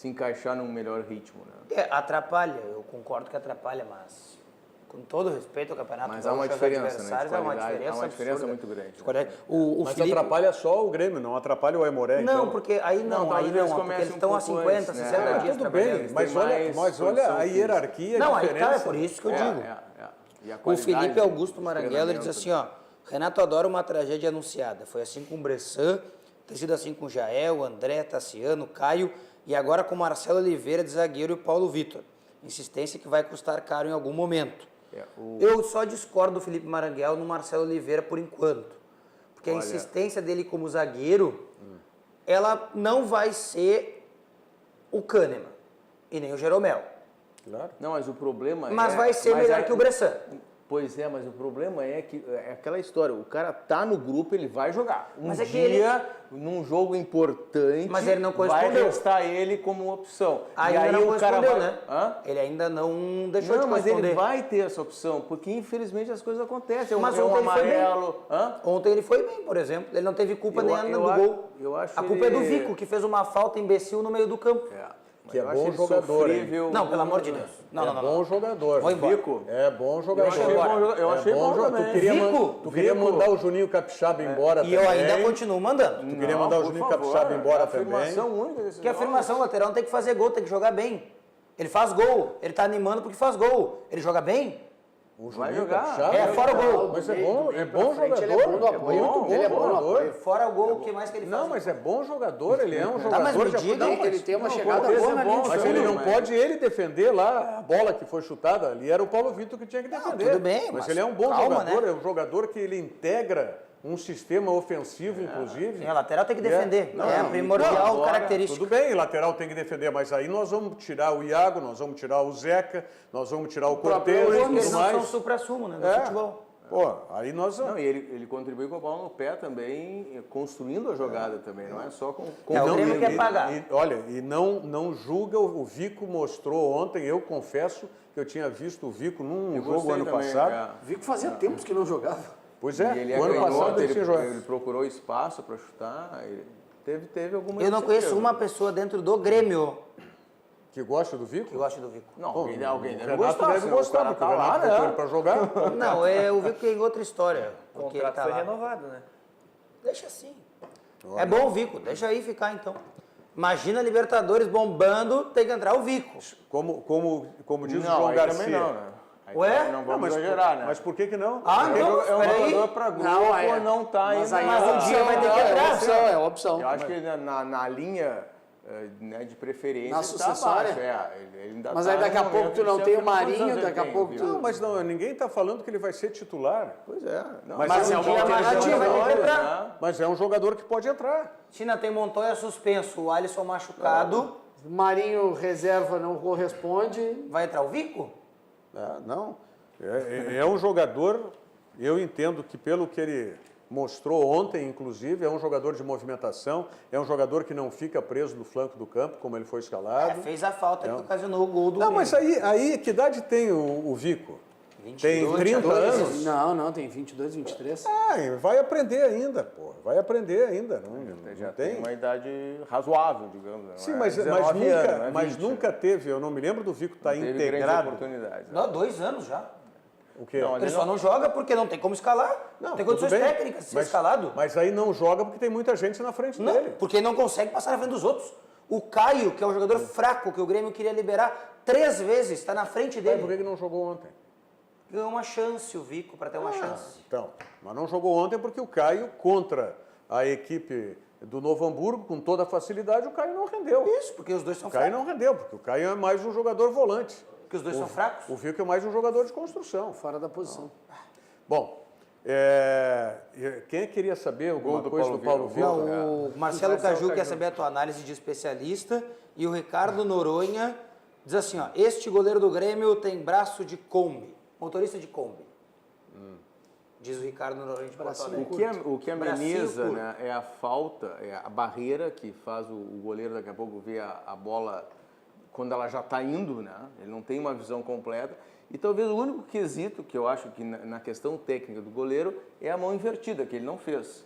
Speaker 6: encaixar num melhor ritmo, né?
Speaker 4: Atrapalha, eu concordo que atrapalha, mas com todo respeito ao campeonato,
Speaker 6: mas há uma diferença, né? Há uma diferença muito grande.
Speaker 3: Mas Felipe... atrapalha só o Grêmio, não atrapalha o Aimoré.
Speaker 4: Não, então... porque aí porque eles estão há 50, 60 dias
Speaker 3: tudo bem, mas olha a hierarquia,
Speaker 4: não,
Speaker 3: a diferença.
Speaker 4: Aí é por isso que eu digo. O Felipe Augusto Maranguelo, ele diz assim, Renato adora uma tragédia anunciada. Foi assim com o Bressan, tem sido assim com o Jael, André, Tassiano, Caio E agora com Marcelo Oliveira de zagueiro e Paulo Vitor. Insistência que vai custar caro em algum momento. Eu só discordo do Felipe Maranguel no Marcelo Oliveira por enquanto. Porque a insistência dele como zagueiro, ela não vai ser o Kahneman e nem o Jeromel.
Speaker 6: Claro. Não, mas o problema
Speaker 4: Mas vai ser melhor que o Bressan.
Speaker 6: Pois é, mas o problema é que é aquela história, o cara tá no grupo, ele vai jogar.
Speaker 4: Mas é que
Speaker 6: dia, num jogo importante,
Speaker 4: mas ele não correspondeu.
Speaker 6: vai restar ele como opção.
Speaker 4: Ainda
Speaker 6: e aí
Speaker 4: não
Speaker 6: o cara vai...
Speaker 4: né?
Speaker 6: Hã?
Speaker 4: Ele ainda não deixou de
Speaker 6: mas
Speaker 4: corresponder.
Speaker 6: ele vai ter essa opção, porque infelizmente as coisas acontecem.
Speaker 4: Mas
Speaker 6: é um
Speaker 4: ontem
Speaker 6: amarelo.
Speaker 4: Ontem ele foi bem, por exemplo. Ele não teve culpa nem do gol. A culpa é do Vico, que fez uma falta imbecil no meio do campo.
Speaker 3: Que é bom jogador, hein?
Speaker 4: Não, pelo amor de Deus. Não.
Speaker 3: Bom jogador.
Speaker 4: Vou embora.
Speaker 3: Vico? É bom jogador.
Speaker 6: Eu achei bom
Speaker 3: jogador. Tu queria mandar o Juninho Capixaba embora também.
Speaker 4: E eu ainda continuo mandando.
Speaker 3: Tu queria mandar o Juninho Capixaba embora também.
Speaker 4: Que afirmação, o lateral não tem que fazer gol, tem que jogar bem. Ele faz gol, ele tá animando porque faz gol. Ele joga bem?
Speaker 6: Vai jogar.
Speaker 4: Fora o gol.
Speaker 3: Mas é bom jogador.
Speaker 7: Ele é bom no apoio.
Speaker 3: Ele é bom jogador.
Speaker 4: Fora o gol, o que mais que ele faz?
Speaker 3: Não, mas é bom jogador, ele é um
Speaker 4: Tá, mas
Speaker 3: jogador
Speaker 4: me diga
Speaker 3: de
Speaker 7: que ele tem uma chegada boa na linha de
Speaker 3: Mas
Speaker 7: fundo.
Speaker 3: ele não pode defender lá a bola que foi chutada ali, era o Paulo Vitor que tinha que defender.
Speaker 4: Tudo bem,
Speaker 3: mas ele é um bom
Speaker 4: calma,
Speaker 3: jogador,
Speaker 4: né?
Speaker 3: é um jogador que ele integra um sistema ofensivo, inclusive.
Speaker 4: Sim, a lateral tem que defender. É a primordial característica.
Speaker 3: Tudo bem, lateral tem que defender, mas aí nós vamos tirar o Iago, nós vamos tirar o Zeca, nós vamos tirar o Cortez e tudo
Speaker 4: Eles não
Speaker 3: mais.
Speaker 4: são supra-sumo, né, no futebol.
Speaker 3: Pô, aí nós...
Speaker 6: Não, e ele contribui com a bola no pé também, construindo a jogada também, não é só com...
Speaker 4: O Grêmio quer pagar.
Speaker 3: E não julga, o Vico mostrou ontem, eu confesso que eu tinha visto o Vico num jogo ano passado.
Speaker 7: O Vico fazia tempos que não jogava.
Speaker 3: Pois é,
Speaker 6: E ele
Speaker 3: o ano passado
Speaker 6: ele procurou espaço para chutar, teve alguma...
Speaker 4: Eu não conheço uma pessoa dentro do Grêmio
Speaker 3: que gosta do Vico?
Speaker 4: que gosta do Vico.
Speaker 6: Não, alguém deve
Speaker 3: Renato deve gostar, porque o Renato botou ele pra jogar.
Speaker 4: Não, o Vico tem outra história.
Speaker 5: O contrato foi renovado, né?
Speaker 4: Deixa assim. É bom o Vico, deixa aí ficar então. Imagina a Libertadores bombando, tem que entrar o Vico.
Speaker 3: Como diz o João Garcia.
Speaker 6: Também não, né?
Speaker 4: Ué?
Speaker 6: Não vamos exagerar, né?
Speaker 3: Mas por que não?
Speaker 4: Ah, não,
Speaker 6: É um jogador para grupo, não tá ainda.
Speaker 7: Mas um dia vai ter que entrar. É opção.
Speaker 6: Eu acho que na linha de preferência
Speaker 7: na sucessória.
Speaker 6: Ele ainda
Speaker 7: mas aí daqui a pouco tu não tem o Marinho, daqui a pouco tu...
Speaker 3: Não, mas ninguém está falando que ele vai ser titular.
Speaker 6: Pois é.
Speaker 3: Mas é
Speaker 4: um dia vai ter que entrar.
Speaker 3: Mas é um jogador que pode entrar.
Speaker 4: China tem Montoya suspenso, o Alisson machucado.
Speaker 7: Marinho reserva não corresponde.
Speaker 4: Vai entrar o Vico?
Speaker 3: Não. É um jogador, eu entendo que pelo que ele mostrou ontem, inclusive, é um jogador de movimentação, é um jogador que não fica preso no flanco do campo, como ele foi escalado.
Speaker 4: Fez a falta que ocasionou o gol do
Speaker 3: Não, mas aí que idade tem o Vico?
Speaker 4: 22,
Speaker 3: tem 30 anos?
Speaker 7: Não, tem 22, 23.
Speaker 3: Vai aprender ainda, pô. Vai aprender ainda.
Speaker 6: Já tem uma idade razoável, digamos.
Speaker 3: Sim, mas nunca teve, eu não me lembro do Vico estar integrado.
Speaker 4: Não, 2 anos já.
Speaker 3: O quê?
Speaker 4: Ele só não joga porque não tem como escalar. Não tem condições técnicas de ser escalado.
Speaker 3: Mas aí não joga porque tem muita gente na frente dele.
Speaker 4: Porque não consegue passar na frente dos outros. O Caio, que é um jogador fraco, que o Grêmio queria liberar 3 vezes, está na frente dele.
Speaker 3: Por que ele não jogou ontem?
Speaker 4: Ganhou uma chance o Vico para ter uma chance.
Speaker 3: Então, mas não jogou ontem porque o Caio, contra a equipe do Novo Hamburgo, com toda a facilidade, o Caio não rendeu.
Speaker 4: Isso, porque os dois são
Speaker 3: fracos. O Caio não rendeu, porque o Caio é mais um jogador volante.
Speaker 4: Porque os dois são fracos?
Speaker 3: O Vico é mais um jogador de construção.
Speaker 7: Fora da posição.
Speaker 3: Bom, quem queria saber alguma coisa do Paulo Vitor?
Speaker 4: O Marcelo Caju quer saber a tua análise de especialista e o Ricardo Noronha diz assim, ó, este goleiro do Grêmio tem braço de Kombi, motorista de Kombi. Diz o Ricardo Noronha de Porto Alegre.
Speaker 6: O que ameniza, né, é a falta, é a barreira que faz o goleiro daqui a pouco ver a bola quando ela já está indo, né? Ele não tem uma visão completa. E talvez o único quesito que eu acho que na questão técnica do goleiro é a mão invertida, que ele não fez.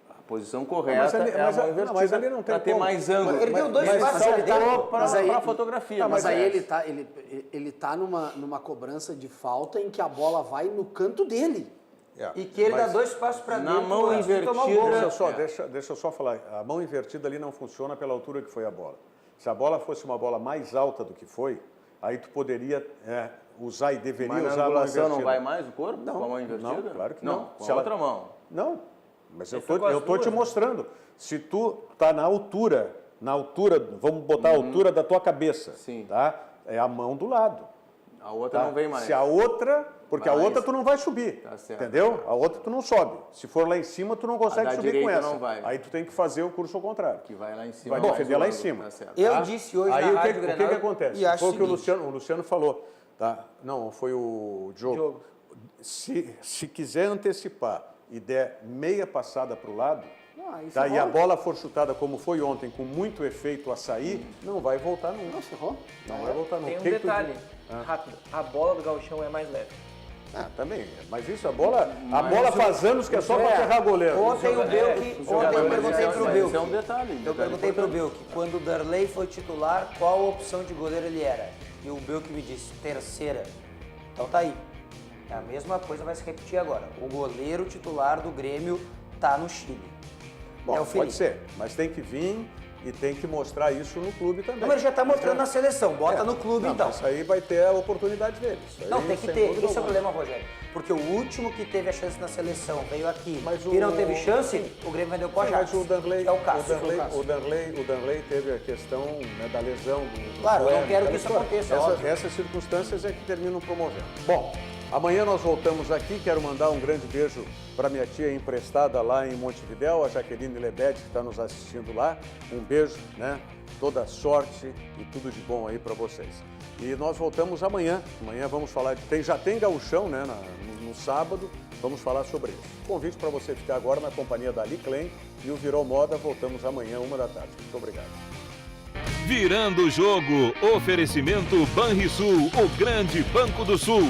Speaker 6: A posição correta é a mão invertida para ter mais ângulo.
Speaker 4: Ele deu 2 passos
Speaker 6: para a fotografia.
Speaker 7: Mas aí ele tá numa cobrança de falta em que a bola vai no canto dele.
Speaker 4: E que ele dá 2 passos para dentro.
Speaker 6: Na mão invertida...
Speaker 3: Deixa eu só falar. A mão invertida ali não funciona pela altura que foi a bola. Se a bola fosse uma bola mais alta do que foi, aí tu poderia usar e deveria usar a mão invertida.
Speaker 6: Não vai mais o corpo com a mão invertida?
Speaker 3: Não, claro que não.
Speaker 6: Com a outra mão.
Speaker 3: Não, mas eu tô te mostrando. Se tu tá na altura na altura, vamos botar a altura da tua cabeça.
Speaker 6: Sim.
Speaker 3: Tá? É a mão do lado.
Speaker 6: A outra
Speaker 3: Tá?
Speaker 6: não vem mais.
Speaker 3: Se a outra, porque a
Speaker 6: Mas-
Speaker 3: outra tu não vai subir,
Speaker 6: Tá certo.
Speaker 3: entendeu? A outra tu não sobe. Se for lá em cima, tu não consegue
Speaker 6: da
Speaker 3: subir com
Speaker 6: direita
Speaker 3: essa.
Speaker 6: não vai.
Speaker 3: Aí tu tem que fazer o curso ao contrário.
Speaker 6: Que vai lá em cima.
Speaker 3: Vai
Speaker 6: mais
Speaker 3: defender lá em
Speaker 6: o ângulo,
Speaker 3: cima.
Speaker 6: tá certo.
Speaker 4: Eu
Speaker 3: Tá?
Speaker 4: disse hoje
Speaker 3: Aí
Speaker 4: na
Speaker 3: o
Speaker 4: Rádio
Speaker 3: que
Speaker 4: Grenal
Speaker 3: acontece?
Speaker 4: e acho
Speaker 3: Foi o que o
Speaker 4: seguinte.
Speaker 3: Luciano falou. Tá? Não, foi o Diogo. Se quiser antecipar e der meia passada para o lado, tá? E a bola for chutada como foi ontem, com muito efeito a sair, não vai voltar nunca.
Speaker 7: Nossa, errou.
Speaker 3: Não vai voltar nunca.
Speaker 5: Tem um
Speaker 3: O que que tu
Speaker 5: detalhe,
Speaker 3: diz?
Speaker 5: rápido. A bola do gauchão é mais leve.
Speaker 3: Também. Mas isso, a bola faz anos que é só para ferrar goleiro.
Speaker 4: Ontem o Belk, ontem eu perguntei pro Belk.
Speaker 6: Isso é um detalhe.
Speaker 4: Eu perguntei pro Belk, quando o Darley foi titular, qual opção de goleiro ele era? E o Belk me disse, terceira. Então tá aí. A mesma coisa vai se repetir agora. O goleiro titular do Grêmio tá no Chile.
Speaker 3: Bom,
Speaker 4: é o
Speaker 3: pode
Speaker 4: Felipe.
Speaker 3: ser, mas tem que vir e tem que mostrar isso no clube também.
Speaker 4: Não, ele já tá mostrando na seleção, bota no clube
Speaker 3: Não,
Speaker 4: então.
Speaker 3: mas isso aí vai ter a oportunidade dele. Isso aí,
Speaker 4: Não, tem que
Speaker 3: sem
Speaker 4: ter.
Speaker 3: dúvida
Speaker 4: Esse é o
Speaker 3: alguma.
Speaker 4: problema, Rogério. Porque o último que teve a chance na seleção veio aqui
Speaker 3: Mas
Speaker 4: e não teve chance, o Grêmio vendeu pro Ajax.
Speaker 3: Mas o Danley,
Speaker 4: é o Cássio.
Speaker 3: o Danley teve a questão, né, da lesão do
Speaker 4: Claro, eu não
Speaker 3: Sueli,
Speaker 4: quero
Speaker 3: aquela
Speaker 4: que isso
Speaker 3: história.
Speaker 4: aconteça, óbvio.
Speaker 3: Essas circunstâncias é que terminam promovendo. Bom, amanhã nós voltamos aqui. Quero mandar um grande beijo para minha tia emprestada lá em Montevidéu, a Jaqueline Lebede, que está nos assistindo lá. Um beijo, né? Toda sorte e tudo de bom aí para vocês. E nós voltamos amanhã. Amanhã vamos falar já tem gauchão, né? No sábado, vamos falar sobre isso. Convite para você ficar agora na companhia da Ali Klein e o Virou Moda. Voltamos amanhã, 13h. Muito obrigado.
Speaker 1: Virando o jogo, oferecimento Banrisul, o grande Banco do Sul.